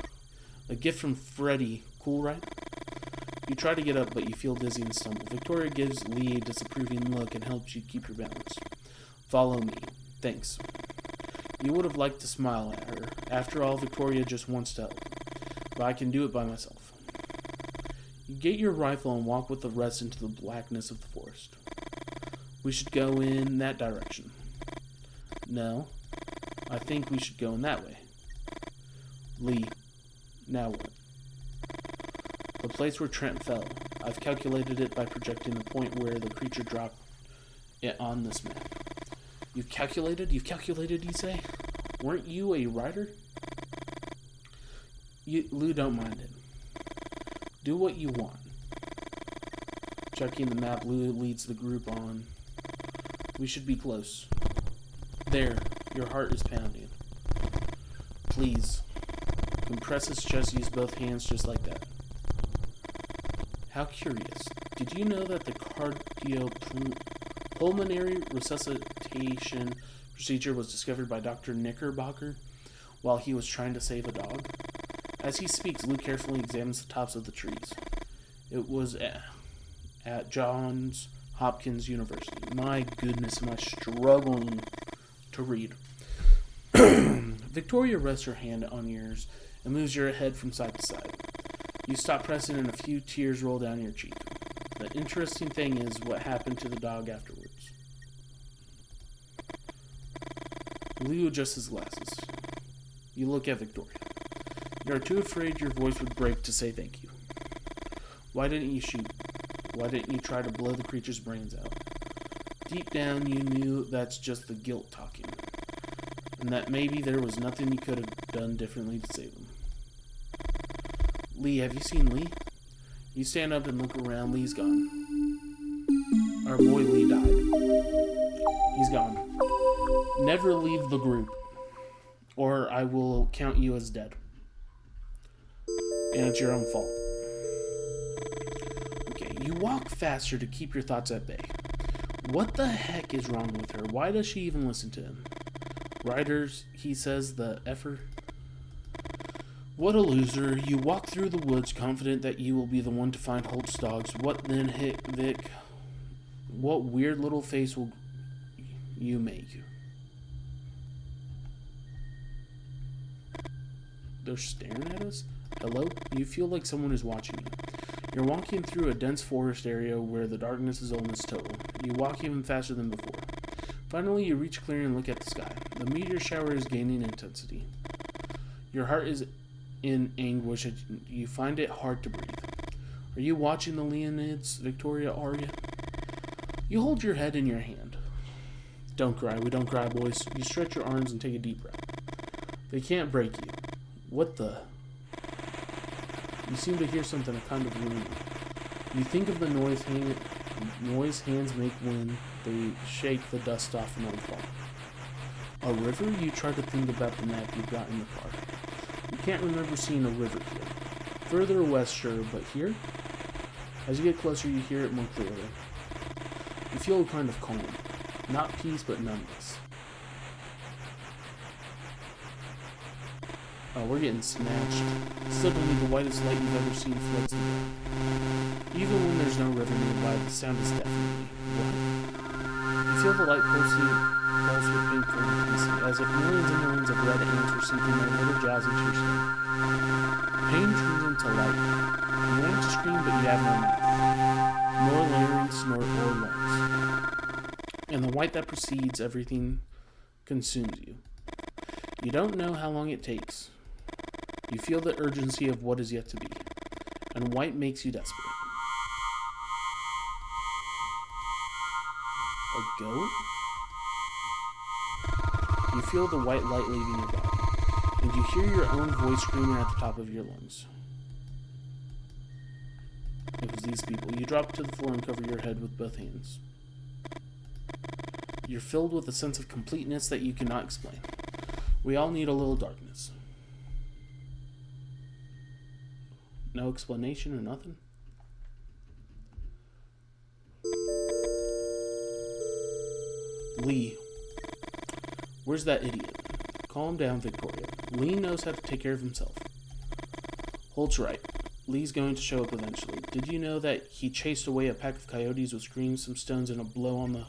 A gift from Freddy. Cool, right? You try to get up, but you feel dizzy and stumble. Victoria gives Lee a disapproving look and helps you keep your balance. Follow me. Thanks. You would have liked to smile at her. After all, Victoria just wants to help. But I can do it by myself. You get your rifle and walk with the rest into the blackness of the forest. We should go in that direction. No. I think we should go in that way. Lee. Now what? The place where Trent fell. I've calculated it by projecting the point where the creature dropped it on this map. You've calculated, you say? Weren't you a writer? Lou, don't mind it. Do what you want. Checking the map, Lou leads the group on. We should be close. There, your heart is pounding. Please. Compress his chest, use both hands just like that. How curious. Did you know that the cardiopulmonary resuscitation procedure was discovered by Dr. Knickerbocker while he was trying to save a dog? As he speaks, Lou carefully examines the tops of the trees. It was at Johns Hopkins University. My goodness, am I struggling to read. Victoria rests her hand on yours and moves your head from side to side. You stop pressing and a few tears roll down your cheek. The interesting thing is what happened to the dog afterwards. Lou adjusts his glasses. You look at Victoria. You are too afraid your voice would break to say thank you. Why didn't you shoot? Why didn't you try to blow the creature's brains out? Deep down you knew that's just the guilt talking. And that maybe there was nothing you could have done differently to save him. Lee, have you seen Lee? You stand up and look around. Lee's gone. Our boy Lee died. He's gone. Never leave the group, or I will count you as dead. It's your own fault. Okay, you walk faster to keep your thoughts at bay. What the heck is wrong with her? Why does she even listen to him? Riders, he says, the effer. What a loser. You walk through the woods confident that you will be the one to find Holt's dogs. What then, Vic? What weird little face will you make? They're staring at us? Hello? You feel like someone is watching you. You're walking through a dense forest area where the darkness is almost total. You walk even faster than before. Finally, you reach clearing and look at the sky. The meteor shower is gaining intensity. Your heart is in anguish and you find it hard to breathe. Are you watching the Leonids, Victoria, are you? You hold your head in your hand. Don't cry. We don't cry, boys. You stretch your arms and take a deep breath. They can't break you. What the... You seem to hear something, a kind of ringing. You think of the noise hands make when they shake the dust off an old fall. A river? You try to think about the map you got in the car. You can't remember seeing a river here. Further west, sure, but here? As you get closer, you hear it more clearly. You feel a kind of calm. Not peace, but numbness. Oh, we're getting snatched. Suddenly, the whitest light you've ever seen floods the air. Even when there's no river nearby, the sound is definitely white. You feel the light pulse with painful intensity, as if millions and millions of red ants were sinking their little jaws into your skin. Pain turns into light. You want to scream, but you have no mouth. Nor larynx, nor lungs. And the white that precedes everything consumes you. You don't know how long it takes. You feel the urgency of what is yet to be, and white makes you desperate. A goat? You feel the white light leaving your body, and you hear your own voice screaming at the top of your lungs. It was these people. You drop to the floor and cover your head with both hands. You're filled with a sense of completeness that you cannot explain. We all need a little darkness. No explanation or nothing? Lee. Where's that idiot? Calm down, Victoria. Lee knows how to take care of himself. Holt's right. Lee's going to show up eventually. Did you know that he chased away a pack of coyotes with screams, some stones, and a blow on the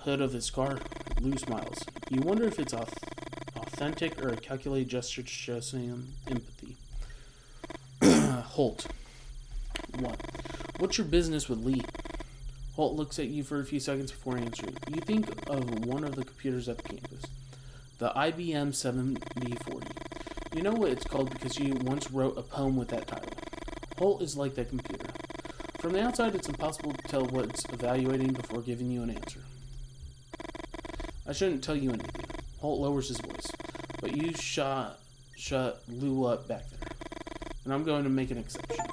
hood of his car? Lou smiles. You wonder if it's authentic or a calculated gesture to show some empathy. Holt. What? What's your business with Lee? Holt looks at you for a few seconds before answering. You think of one of the computers at the campus. The IBM 7040. You know what it's called because you once wrote a poem with that title. Holt is like that computer. From the outside, it's impossible to tell what it's evaluating before giving you an answer. I shouldn't tell you anything. Holt lowers his voice. But you shut Lou up back there. And I'm going to make an exception.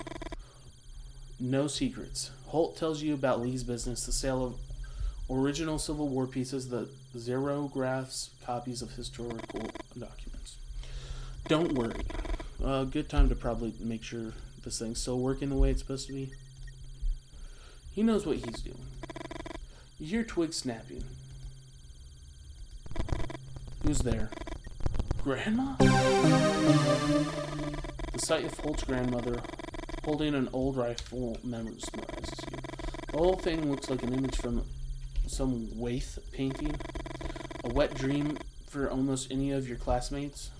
No secrets. Holt tells you about Lee's business, the sale of original Civil War pieces, the xerographs, copies of historical documents. Don't worry. Good time to probably make sure this thing's still working the way it's supposed to be. He knows what he's doing. You hear twigs snapping. Who's there? Grandma? The sight of Holt's grandmother holding an old rifle mesmerizes you. The whole thing looks like an image from some Waith painting. A wet dream for almost any of your classmates.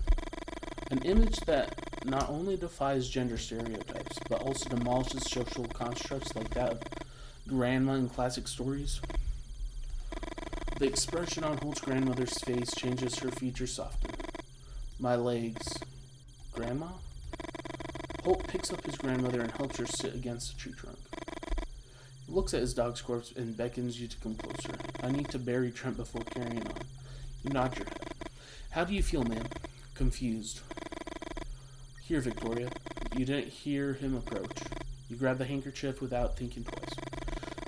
An image that not only defies gender stereotypes, but also demolishes social constructs like that of grandma in classic stories. The expression on Holt's grandmother's face changes, her features soften. My legs. Grandma? Holt picks up his grandmother and helps her sit against a tree trunk. He looks at his dog's corpse and beckons you to come closer. I need to bury Trent before carrying on. You nod your head. How do you feel, ma'am? Confused. Here, Victoria. You didn't hear him approach. You grab the handkerchief without thinking twice.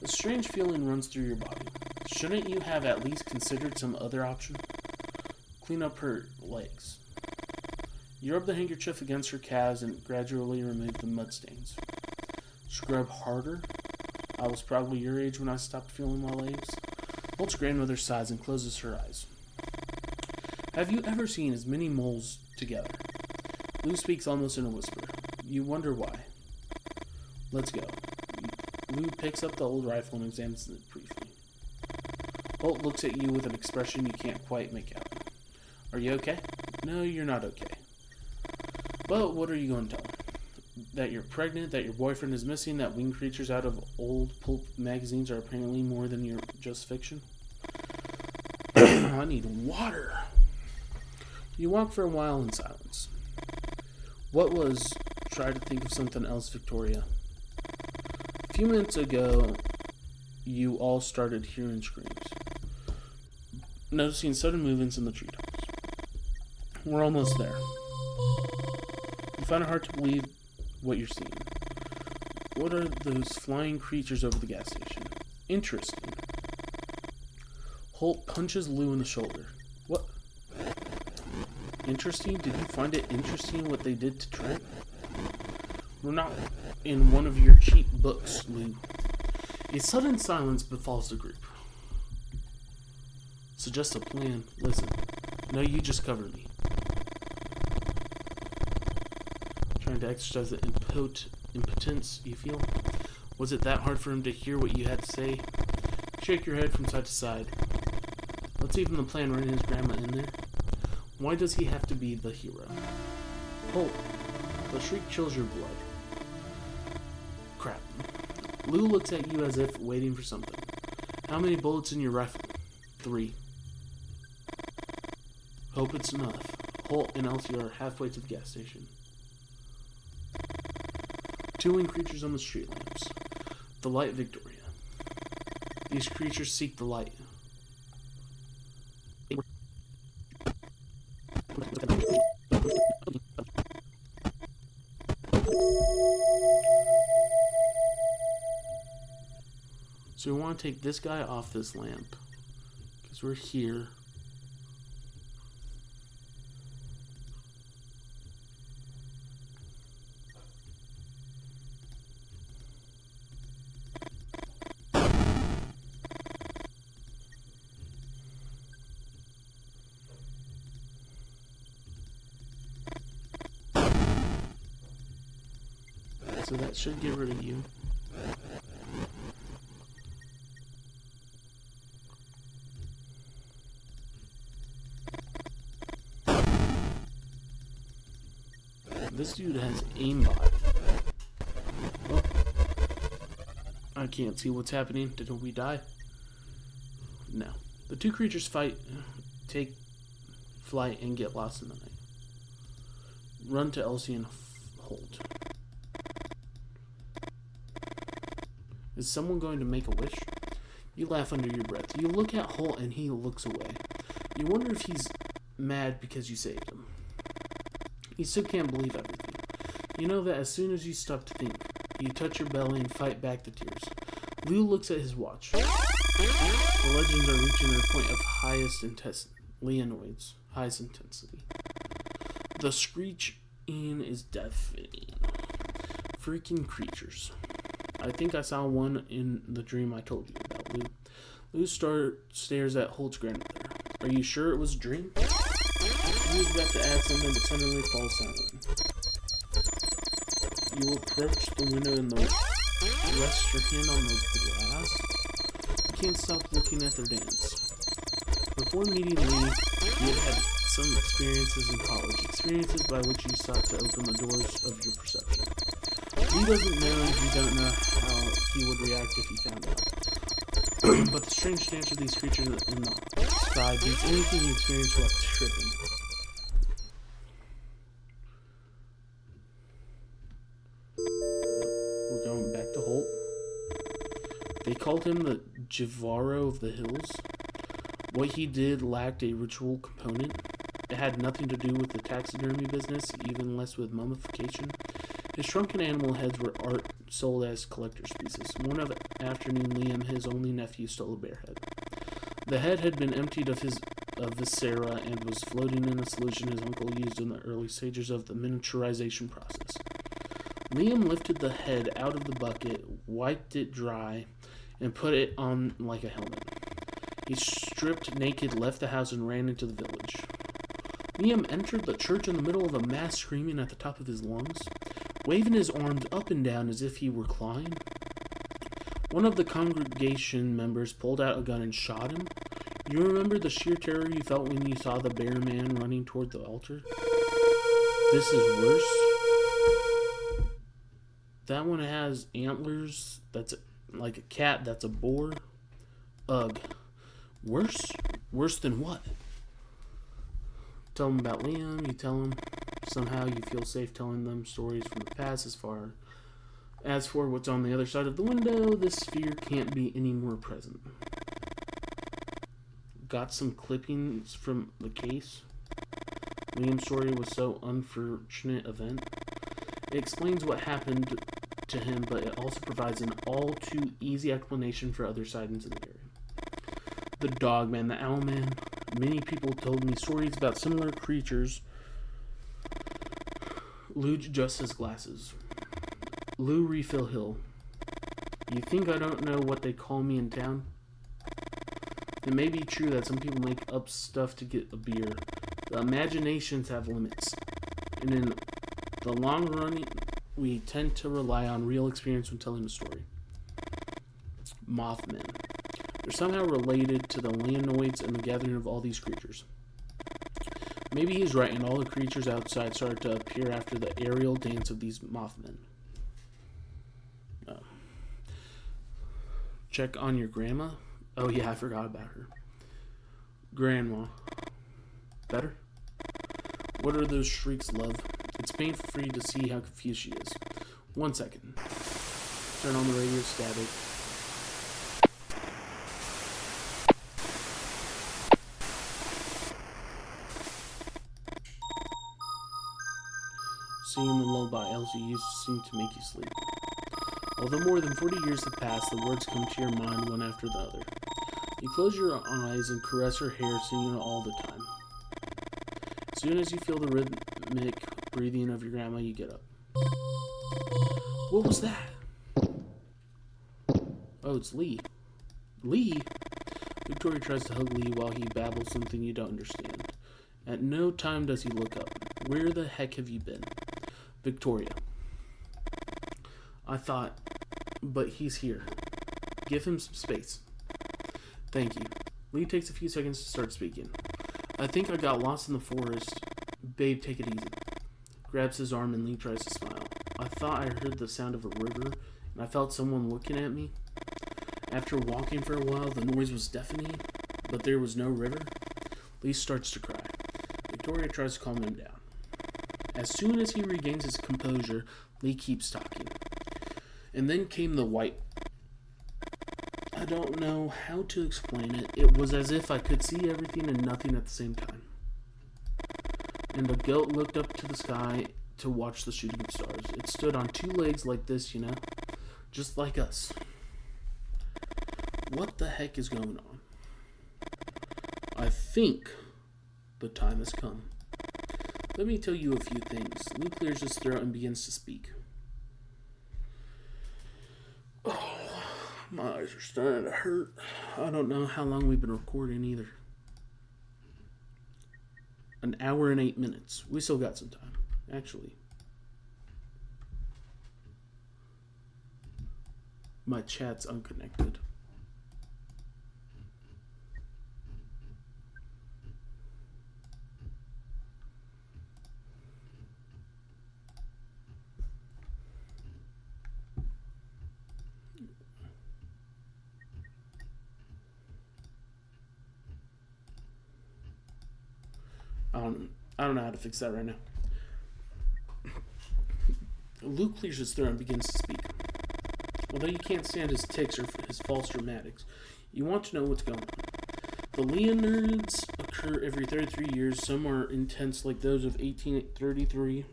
A strange feeling runs through your body. Shouldn't you have at least considered some other option? Clean up her legs. You rub the handkerchief against her calves and gradually remove the mud stains. Scrub harder. I was probably your age when I stopped feeling my legs. Holt's grandmother sighs and closes her eyes. Have you ever seen as many moles together? Lou speaks almost in a whisper. You wonder why. Let's go. Lou picks up the old rifle and examines it briefly. Holt looks at you with an expression you can't quite make out. Are you okay? No, you're not okay. But what are you going to tell him? That you're pregnant, that your boyfriend is missing, that winged creatures out of old pulp magazines are apparently more than your just fiction? I need water. You walk for a while in silence. What was... Try to think of something else, Victoria. A few minutes ago, you all started hearing screams. Noticing sudden movements in the treetops. We're almost there. You find it hard to believe what you're seeing. What are those flying creatures over the gas station? Interesting. Holt punches Lou in the shoulder. What? Interesting? Did you find it interesting what they did to Trent? We're not in one of your cheap books, Lou. A sudden silence befalls the group. Suggest a plan. Listen. No, you just covered me. Trying to exercise the impotence you feel? Was it that hard for him to hear what you had to say? Shake your head from side to side. Let's even the plan running his grandma in there. Why does he have to be the hero? Holt, the shriek chills your blood. Crap. Lou looks at you as if waiting for something. How many bullets in your rifle? 3. Hope it's enough. Holt and Elsie are halfway to the gas station. 2 winged creatures on the street lamps. The light, Victoria. These creatures seek the light. So we want to take this guy off this lamp. Because we're here. So that should get rid of you. This dude has aimbot. Oh. I can't see what's happening. Did we die? No. The 2 creatures fight, take flight, and get lost in the night. Run to Elsie and Holt. Is someone going to make a wish? You laugh under your breath. You look at Holt and he looks away. You wonder if he's mad because you saved him. He still can't believe everything. You know that as soon as you stop to think, you touch your belly and fight back the tears. Lou looks at his watch. The legends are reaching their point of highest intensity. The screeching is deafening. Freaking creatures. I think I saw one in the dream I told you about, Lou. Lou stares at Holt's grandmother. Are you sure it was a dream? Lou's about to add something, but suddenly falls silent. You approach the window and rest your hand on the glass. You can't stop looking at their dance. Before meeting Lee, you had some experiences in college, experiences by which you sought to open the doors of your perception. Lee doesn't know and you don't know how he would react if he found out. But the strange dance of these creatures in the sky beats anything you experience while tripping. We're going back to Holt. They called him the Jivaro of the Hills. What he did lacked a ritual component. It had nothing to do with the taxidermy business, even less with mummification. His shrunken animal heads were art sold as collector's pieces. One afternoon, Liam, his only nephew, stole a bear head. The head had been emptied of his viscera and was floating in a solution his uncle used in the early stages of the miniaturization process. Liam lifted the head out of the bucket, wiped it dry, and put it on like a helmet. He stripped naked, left the house, and ran into the village. Liam entered the church in the middle of a mass screaming at the top of his lungs, waving his arms up and down as if he were clawing. One of the congregation members pulled out a gun and shot him. You remember the sheer terror you felt when you saw the bear man running toward the altar? This is worse. That one has antlers. That's like a cat. That's a boar. Ugh. Worse? Worse than what? Tell them about Liam. You tell them. Somehow you feel safe telling them stories from the past as for what's on the other side of the window, this fear can't be any more present. Got some clippings from the case. Liam's story was so unfortunate event. It explains what happened to him, but it also provides an all too easy explanation for other sightings in the area. The dog man, the owl man. Many people told me stories about similar creatures. Lou adjusts his glasses. Lou Refill Hill. You think I don't know what they call me in town? It may be true that some people make up stuff to get a beer. The imaginations have limits. And in the long run, we tend to rely on real experience when telling a story. Mothman. They're somehow related to the Leonoids and the gathering of all these creatures. Maybe he's right, and all the creatures outside started to appear after the aerial dance of these Mothmen. Check on your grandma? Oh yeah, I forgot about her. Grandma. Better? What are those shrieks, love? It's painful for you to see how confused she is. 1 second. Turn on the radio static. Singing the lullaby Elsie used to sing to make you sleep. Although more than 40 years have passed, the words come to your mind one after the other. You close your eyes and caress her hair, singing it all the time. As soon as you feel the rhythmic breathing of your grandma, you get up. What was that? Oh, it's Lee. Lee? Victoria tries to hug Lee while he babbles something you don't understand. At no time does he look up. Where the heck have you been? Victoria. I thought, but he's here. Give him some space. Thank you. Lee takes a few seconds to start speaking. I think I got lost in the forest. Babe, take it easy. Grabs his arm and Lee tries to smile. I thought I heard the sound of a river, and I felt someone looking at me. After walking for a while, the noise was deafening, but there was no river. Lee starts to cry. Victoria tries to calm him down. As soon as he regains his composure, Lee keeps talking. And then came the white. I don't know how to explain it. It was as if I could see everything and nothing at the same time. And a goat looked up to the sky to watch the shooting stars. It stood on 2 legs like this, you know? Just like us. What the heck is going on? I think the time has come. Let me tell you a few things. Lou clears his throat and begins to speak. Oh, my eyes are starting to hurt. I don't know how long we've been recording either. 1 hour and 8 minutes. We still got some time, actually. My chat's unconnected. I don't know how to fix that right now. Luke clears his throat and begins to speak. Although you can't stand his tics or his false dramatics, you want to know what's going on. The Leonids occur every 33 years. Some are intense like those of 1833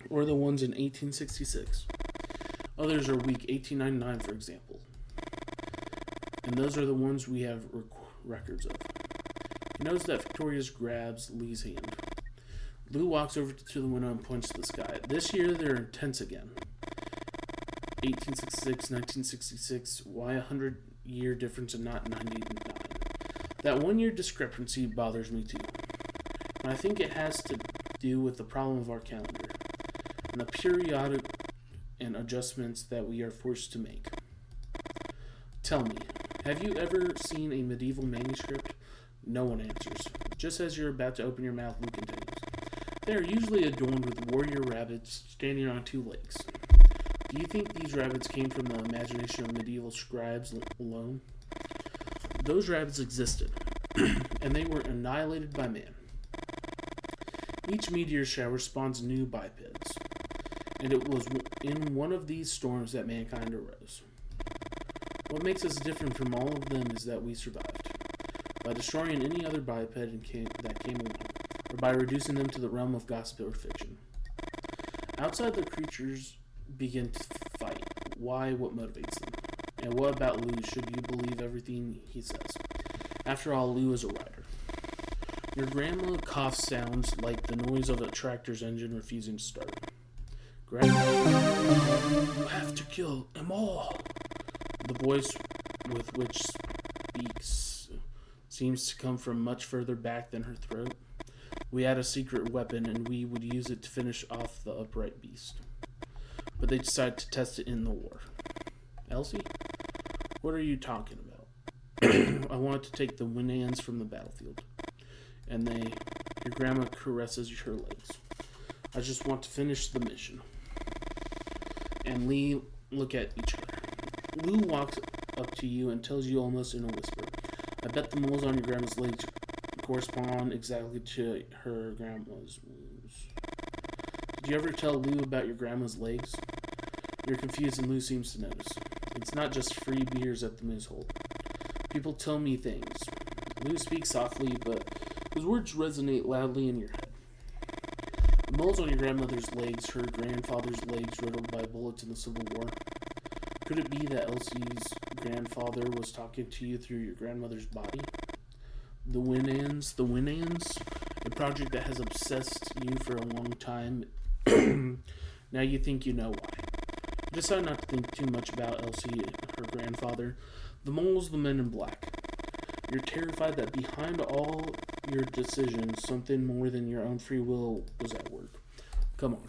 or the ones in 1866. Others are weak, 1899 for example. And those are the ones we have records of. He knows that Victorious grabs Lee's hand. Lou walks over to the window and points to the sky. This year, they're intense again. 1866, 1966, why a 100-year difference and not 99? That 1-year discrepancy bothers me too. And I think it has to do with the problem of our calendar and the periodic and adjustments that we are forced to make. Tell me, have you ever seen a medieval manuscript? No one answers. Just as you're about to open your mouth, Lou continues. They are usually adorned with warrior rabbits standing on 2 legs. Do you think these rabbits came from the imagination of medieval scribes alone? Those rabbits existed, and they were annihilated by man. Each meteor shower spawns new bipeds, and it was in one of these storms that mankind arose. What makes us different from all of them is that we survived, by destroying any other biped that came along, or by reducing them to the realm of gossip or fiction. Outside, the creatures begin to fight. Why? What motivates them? And what about Lou? Should you believe everything he says? After all, Lou is a writer. Your grandma cough sounds like the noise of a tractor's engine refusing to start. Grandma, you have to kill them all. The voice with which speaks seems to come from much further back than her throat. We had a secret weapon, and we would use it to finish off the upright beast. But they decided to test it in the war. Elsie? What are you talking about? I wanted to take the Winans from the battlefield. And your grandma caresses her legs. I just want to finish the mission. And Lee look at each other. Lou walks up to you and tells you almost in a whisper, I bet the moles on your grandma's legs correspond exactly to her grandma's wounds. Did you ever tell Lou about your grandma's legs? You're confused and Lou seems to notice. It's not just free beers at the Moose Hole. People tell me things. Lou speaks softly, but his words resonate loudly in your head. The moles on your grandmother's legs, her grandfather's legs riddled by bullets in the Civil War. Could it be that Elsie's grandfather was talking to you through your grandmother's body? The Winans, a project that has obsessed you for a long time. Now you think you know why. You decide not to think too much about Elsie, her grandfather, the moles, the men in black. You're terrified that behind all your decisions, something more than your own free will was at work. Come on.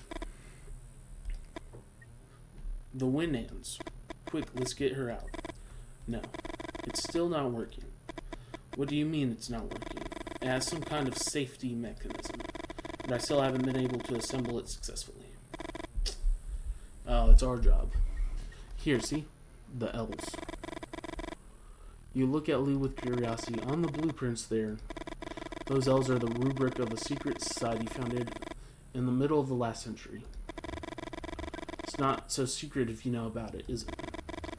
The Winans. Quick, let's get her out. No, it's still not working. What do you mean it's not working? It has some kind of safety mechanism, but I still haven't been able to assemble it successfully. Oh, it's our job. Here, see? The L's. You look at Lou with curiosity. On the blueprints there, those L's are the rubric of a secret society founded in the middle of the last century. It's not so secret if you know about it, is it?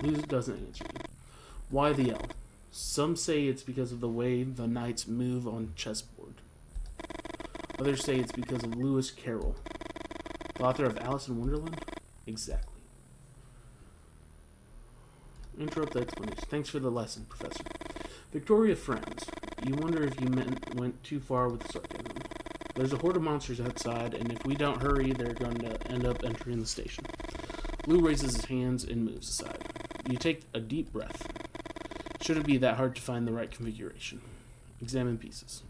Lou doesn't answer you. Why the L? Some say it's because of the way the knights move on chessboard. Others say it's because of Lewis Carroll, the author of Alice in Wonderland. Exactly. Interrupt the explanation. Thanks for the lesson, Professor. Victoria frowns. You wonder if you went too far with the sarcasm. There's a horde of monsters outside, and if we don't hurry, they're going to end up entering the station. Lou raises his hands and moves aside. You take a deep breath. Should it be that hard to find the right configuration? Examine pieces.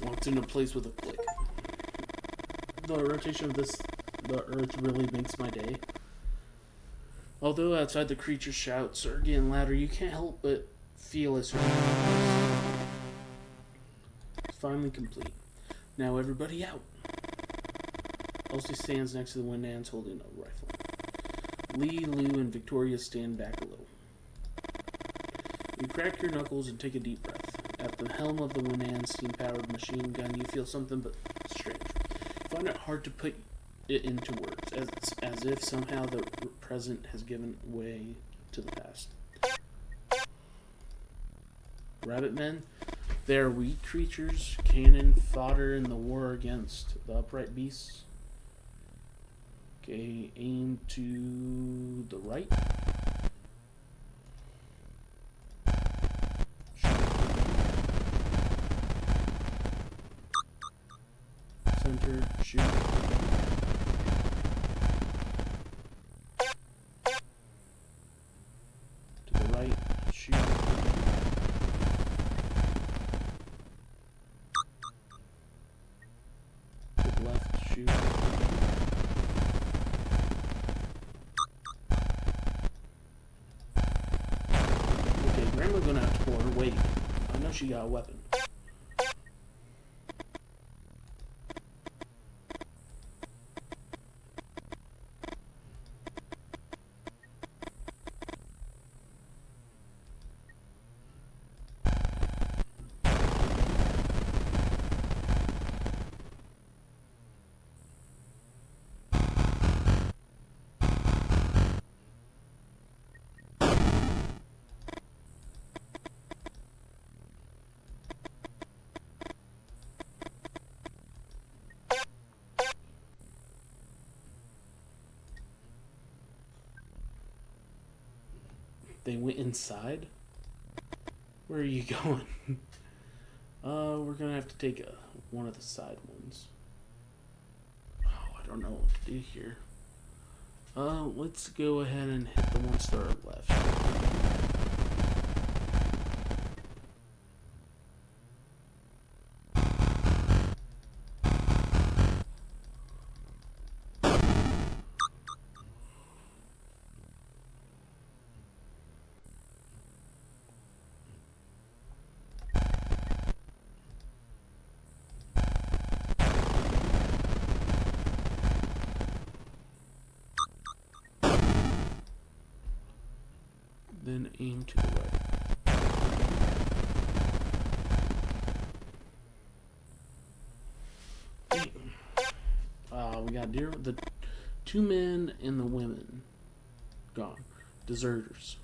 Walks into place with a click. The rotation of the earth really makes my day. Although outside the creature's shouts are getting louder, you can't help but feel a certain It's finally complete. Now everybody out. Elsie stands next to the Winans holding a rifle. Lee, Lou, and Victoria stand back a little. You crack your knuckles and take a deep breath. At the helm of the Winans steam-powered machine gun, you feel something but strange. You find it hard to put it into words, as if somehow the present has given way to the past. Rabbit men? They are weak creatures, cannon fodder in the war against the upright beasts. Okay, aim to the right. Center, shoot. To the right, shoot. To the left, shoot. Okay, Grandma's gonna have to pull her weight. I know she got a weapon. They went inside? Where are you going? We're gonna have to take one of the side ones. Oh, I don't know what to do here. Let's go ahead and hit the ones to our left. Then aim to the right. We got the two men and the women gone. Deserters.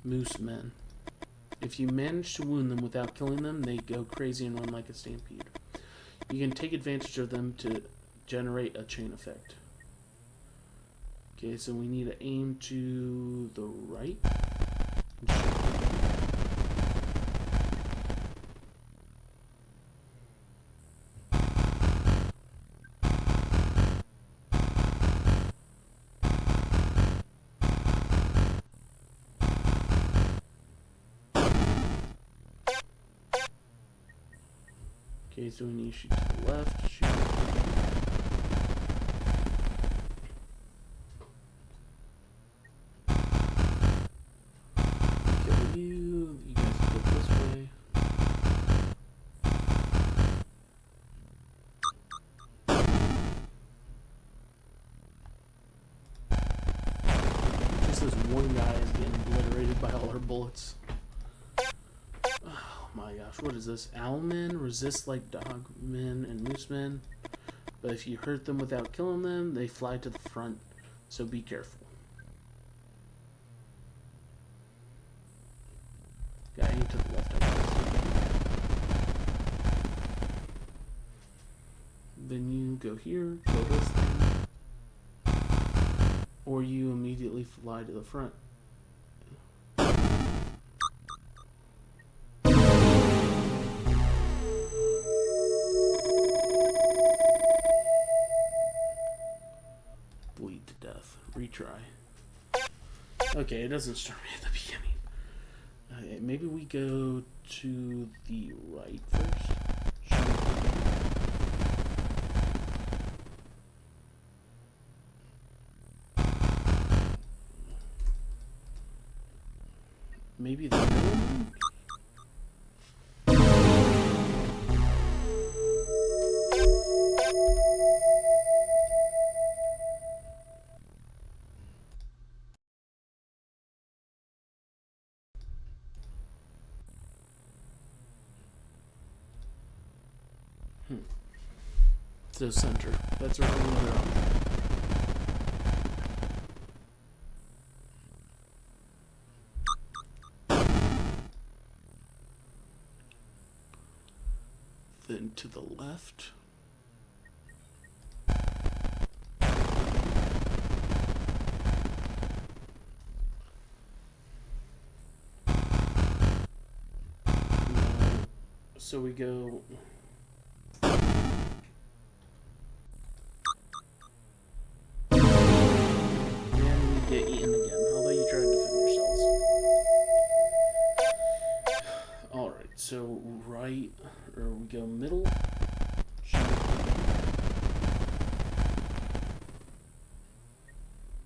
Moose men. If you manage to wound them without killing them, they go crazy and run like a stampede. You can take advantage of them to generate a chain effect. Okay, so we need to aim to the right. Okay, so we need to shoot to the left, shoot. Kill you guys flip this way. Just this one guy is getting obliterated by all our bullets. Oh my gosh, what is this? Owlmen resist like dogmen and moosemen, but if you hurt them without killing them, they fly to the front, so be careful. Got aim to the left, I guess. Then you go here, kill this thing, or you immediately fly to the front. Bleed to death. Retry. Okay, it doesn't start me at the beginning. Okay, maybe we go to the right first. Maybe the middle one? So center. That's our only other option. Then to the left. So we go. And we get eaten again, although you try to defend yourselves. Alright, so right, or we go middle.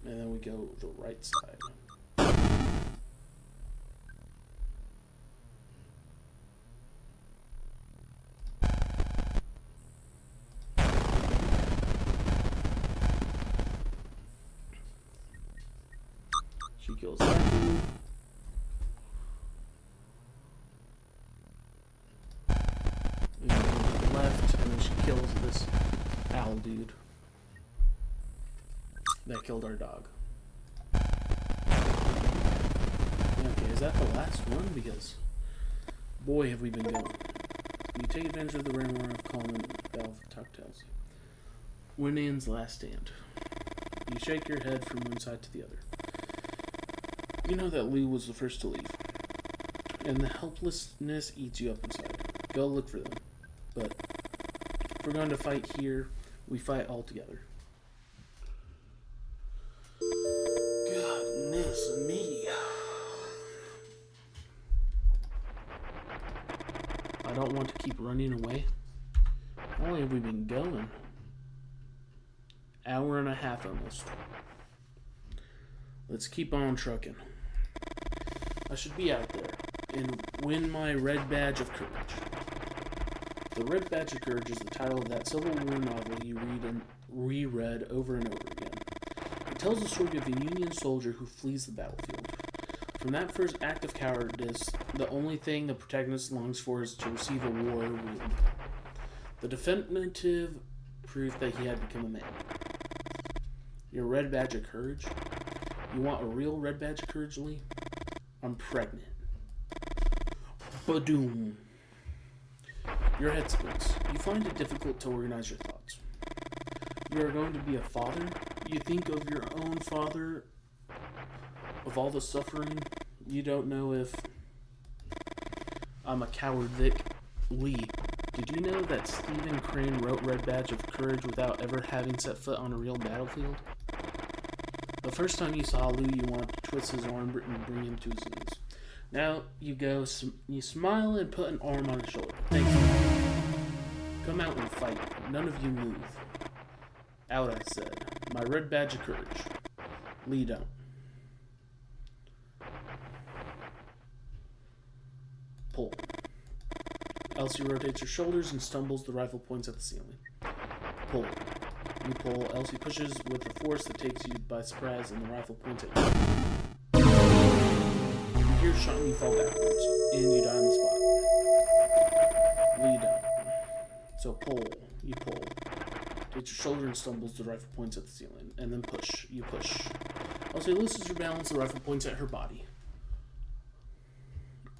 And then we go the right side. She kills that dude. And then to the left, and then she kills this owl dude that killed our dog. Okay, is that the last one? Because, boy, have we been going. You take advantage of the Rainbow of Common Valve Cocktails. Winan's last stand. You shake your head from one side to the other. You know that Lou was the first to leave, and the helplessness eats you up inside. Go look for them. But if we're going to fight here, we fight all together. Goodness me. I don't want to keep running away. How long have we been going? Hour and a half almost. Let's keep on trucking. I should be out there and win my Red Badge of Courage. The Red Badge of Courage is the title of that Civil War novel you read and reread over and over again. It tells the story of a Union soldier who flees the battlefield. From that first act of cowardice, the only thing the protagonist longs for is to receive a war wound. The definitive proof that he had become a man. Your Red Badge of Courage? You want a real Red Badge of Courage, Lee? I'm pregnant. Badoom. Your head spins. You find it difficult to organize your thoughts. You are going to be a father? You think of your own father, of all the suffering. You don't know if I'm a coward, Vic. Lee, did you know that Stephen Crane wrote Red Badge of Courage without ever having set foot on a real battlefield? The first time you saw Lou, you wanted to twist his arm and bring him to his knees. Now you go, you smile and put an arm on his shoulder. Thank you. Come out and fight. None of you move. Out, I said. My Red Badge of Courage. Lee, don't. Pull. Elsie rotates her shoulders and stumbles. The rifle points at the ceiling. Pull. You pull. Elsie pushes with a force that takes you by surprise, and the rifle points at you. You hear a shot and you fall backwards, and you die on the spot. Lee, don't. So pull. You pull. Takes your shoulder and stumbles. The rifle points at the ceiling, and then push. You push. Elsie loses her balance. The rifle points at her body.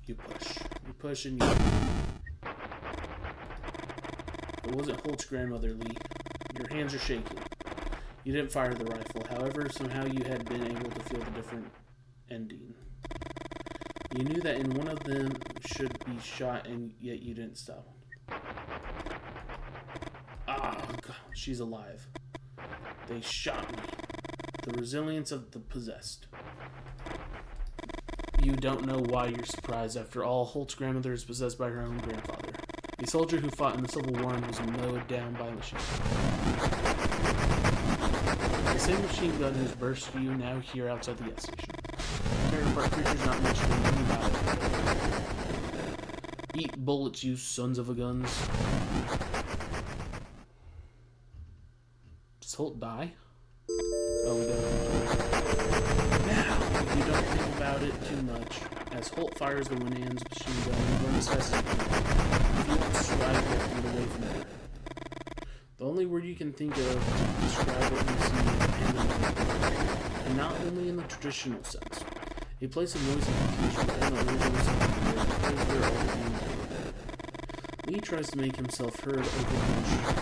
You push. You push and you... It wasn't Holt's grandmother, Lee. Your hands are shaking. You didn't fire the rifle. However, somehow you had been able to feel the different ending. You knew that in one of them should be shot, and yet you didn't stop. Ah, God, she's alive. They shot me. The resilience of the possessed. You don't know why you're surprised. After all, Holt's grandmother is possessed by her own grandfather. A soldier who fought in the Civil War and was mowed down by a machine gun. The same machine gun whose burst you now hear outside the gas station. Tearing apart creatures not mentioned in any battle. Eat bullets, you sons of a guns. Does Holt die? Oh, we don't. Now, you don't think about it too much. As Holt fires the Winan's machine gun, you run as fast as you can. You won't strive to get away from there. The only word you can think of to describe what you see is pandemonium. And not only in the traditional sense. A place of noise and confusion and illusions Lee tries to make himself heard over the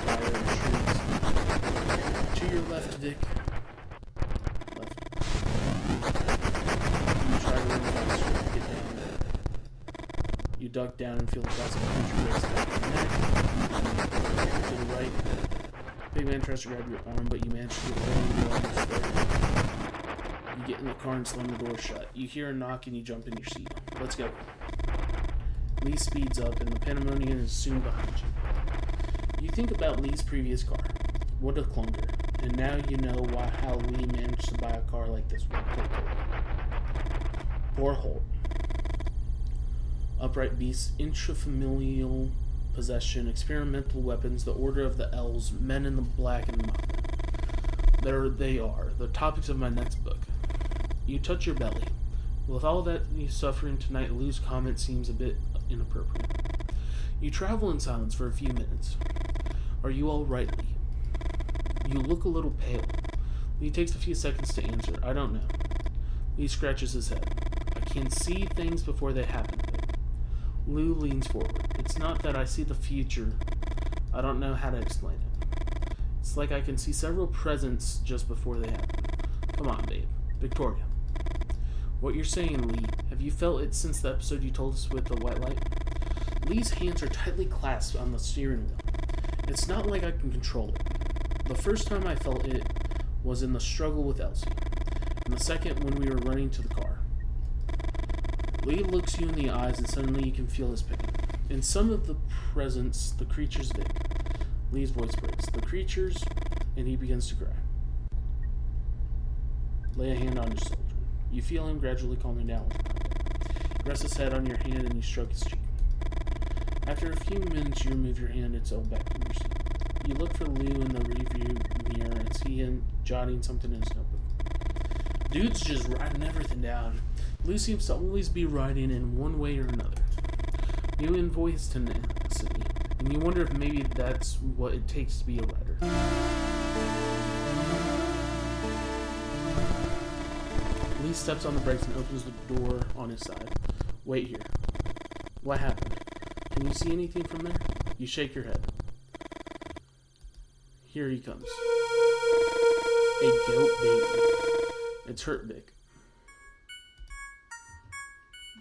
fire and shrieks. To your left, Vic. Left. You try to run faster to get down there. You duck down and feel the dust of the creature breaks back your neck. To the right. Big man tries to grab your arm, but you manage to get away and you're almost there. You get in the car and slam the door shut. You hear a knock and you jump in your seat. Let's go. Lee speeds up and the pandemonium is soon behind you. You think about Lee's previous car. What a clunger. And now you know how Lee managed to buy a car like this one. Poor Holt. Upright beasts, intrafamilial possession, experimental weapons, the Order of the Elves, Men in the Black, and Mothman. There they are, the topics of my next book. You touch your belly. With all that you suffering tonight, Lou's comment seems a bit inappropriate. You travel in silence for a few minutes. Are you all right, Lee? You look a little pale. Lee takes a few seconds to answer. I don't know. Lee scratches his head. I can see things before they happen. Lou leans forward. It's not that I see the future. I don't know how to explain it. It's like I can see several presents just before they happen. Come on, babe. Victoria. What you're saying, Lee, have you felt it since the episode you told us with the white light? Lee's hands are tightly clasped on the steering wheel. It's not like I can control it. The first time I felt it was in the struggle with Elsie, and the second when we were running to the car. Lee looks you in the eyes and suddenly you can feel his pain. In some of the presents, the creature's Vic. Lee's voice breaks. The creatures, and he begins to cry. Lay a hand on your shoulder. You feel him gradually calming down. He rests his head on your hand and you stroke his cheek. After a few minutes, you remove your hand and settle back in your seat. You look for Lou in the rearview mirror and see him jotting something in his notebook. Dude's just writing everything down. Lou seems to always be writing in one way or another. You invoice tenacity, and you wonder if maybe that's what it takes to be a writer. Lee steps on the brakes and opens the door on his side. Wait here. What happened? Can you see anything from there? You shake your head. Here he comes. A goat baby. It's hurt, Vic.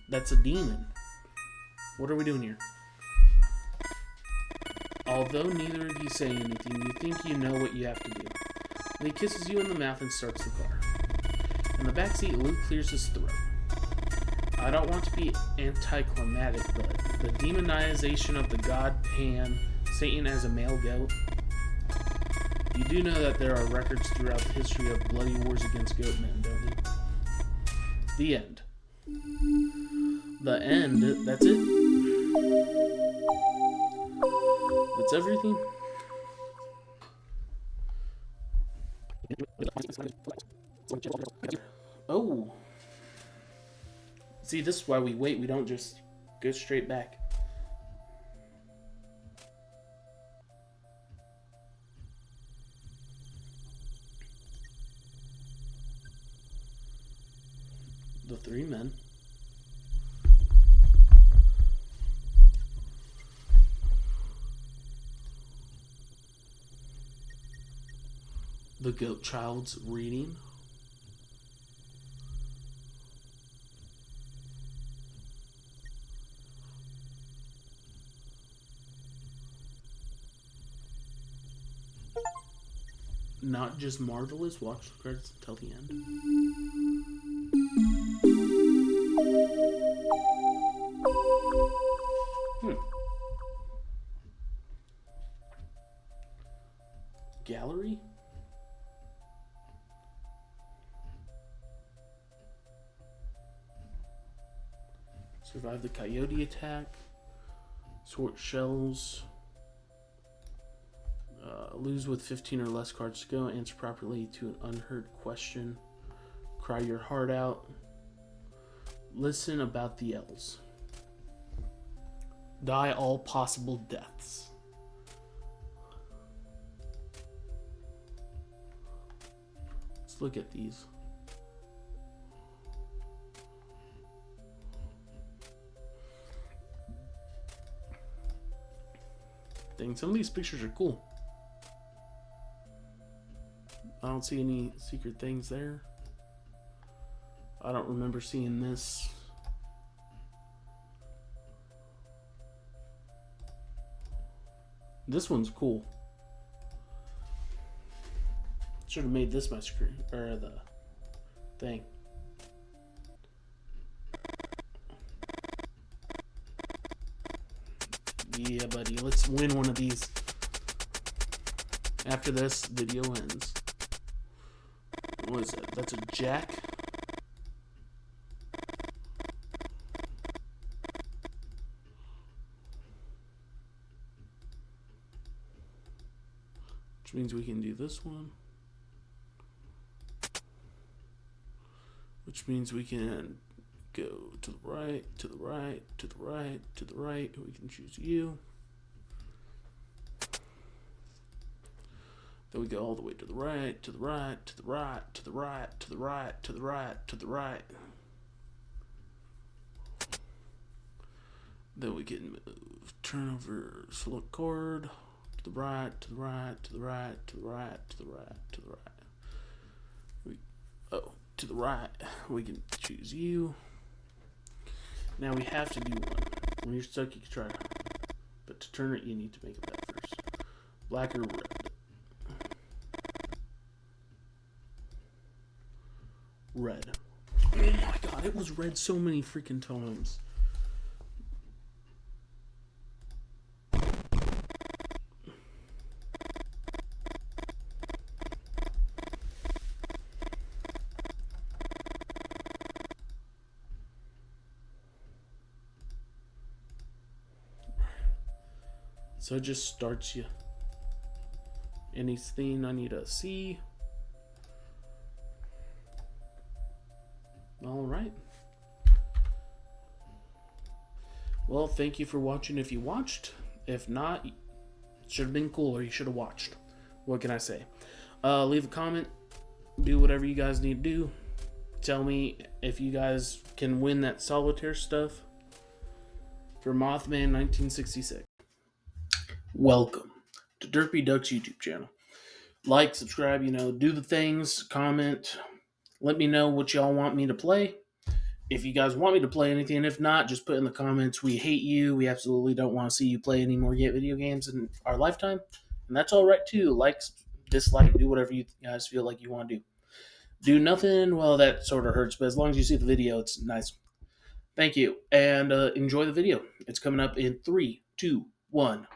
That's a demon. What are we doing here? Although neither of you say anything, you think you know what you have to do. Lee kisses you in the mouth and starts the car. In the backseat, Luke clears his throat. I don't want to be anticlimactic, but the demonization of the god Pan, Satan as a male goat. You do know that there are records throughout the history of bloody wars against goat men, don't you? The end. The end? That's it? That's everything? Oh. See, this is why we wait. We don't just go straight back. The three men. The goat child's reading. Not just marvelous. Watch the credits until the end. Gallery? Survive the coyote attack. Sort shells. Lose with 15 or less cards to go. Answer properly to an unheard question. Cry your heart out. Listen about the elves. Die all possible deaths. Let's look at these. thing. Some of these pictures are cool. I don't see any secret things there. I don't remember seeing this. This one's cool. Should have made this my screen, or the thing. Yeah, buddy, let's win one of these after this video ends. What is that? That's a jack. Which means we can do this one. Which means we can go to the right, to the right, to the right, to the right. We can choose you. Then we go all the way to the right, to the right, to the right, to the right, to the right, to the right, to the right. Then we can move, turn over, select chord, to the right, to the right, to the right, to the right, to the right, to the right. To the right, we can choose you. Now we have to do one. When you're stuck, you can try. But to turn it, you need to make a bet first. Black or red? Red. Oh my god, it was red so many freaking times. So it just starts you. Anything I need to see. All right. Well, thank you for watching if you watched. If not, it should have been cooler. You should have watched. What can I say? Leave a comment. Do whatever you guys need to do. Tell me if you guys can win that solitaire stuff for Mothman 1966. Welcome to Derpy Duck's YouTube channel. Like, subscribe, do the things, comment. Let me know what y'all want me to play. If you guys want me to play anything, if not, just put in the comments, we hate you. We absolutely don't want to see you play any more video games in our lifetime. And that's all right, too. Like, dislike, do whatever you guys feel like you want to do. Do nothing, well, that sort of hurts, but as long as you see the video, it's nice. Thank you, and enjoy the video. It's coming up in 3, 2, 1.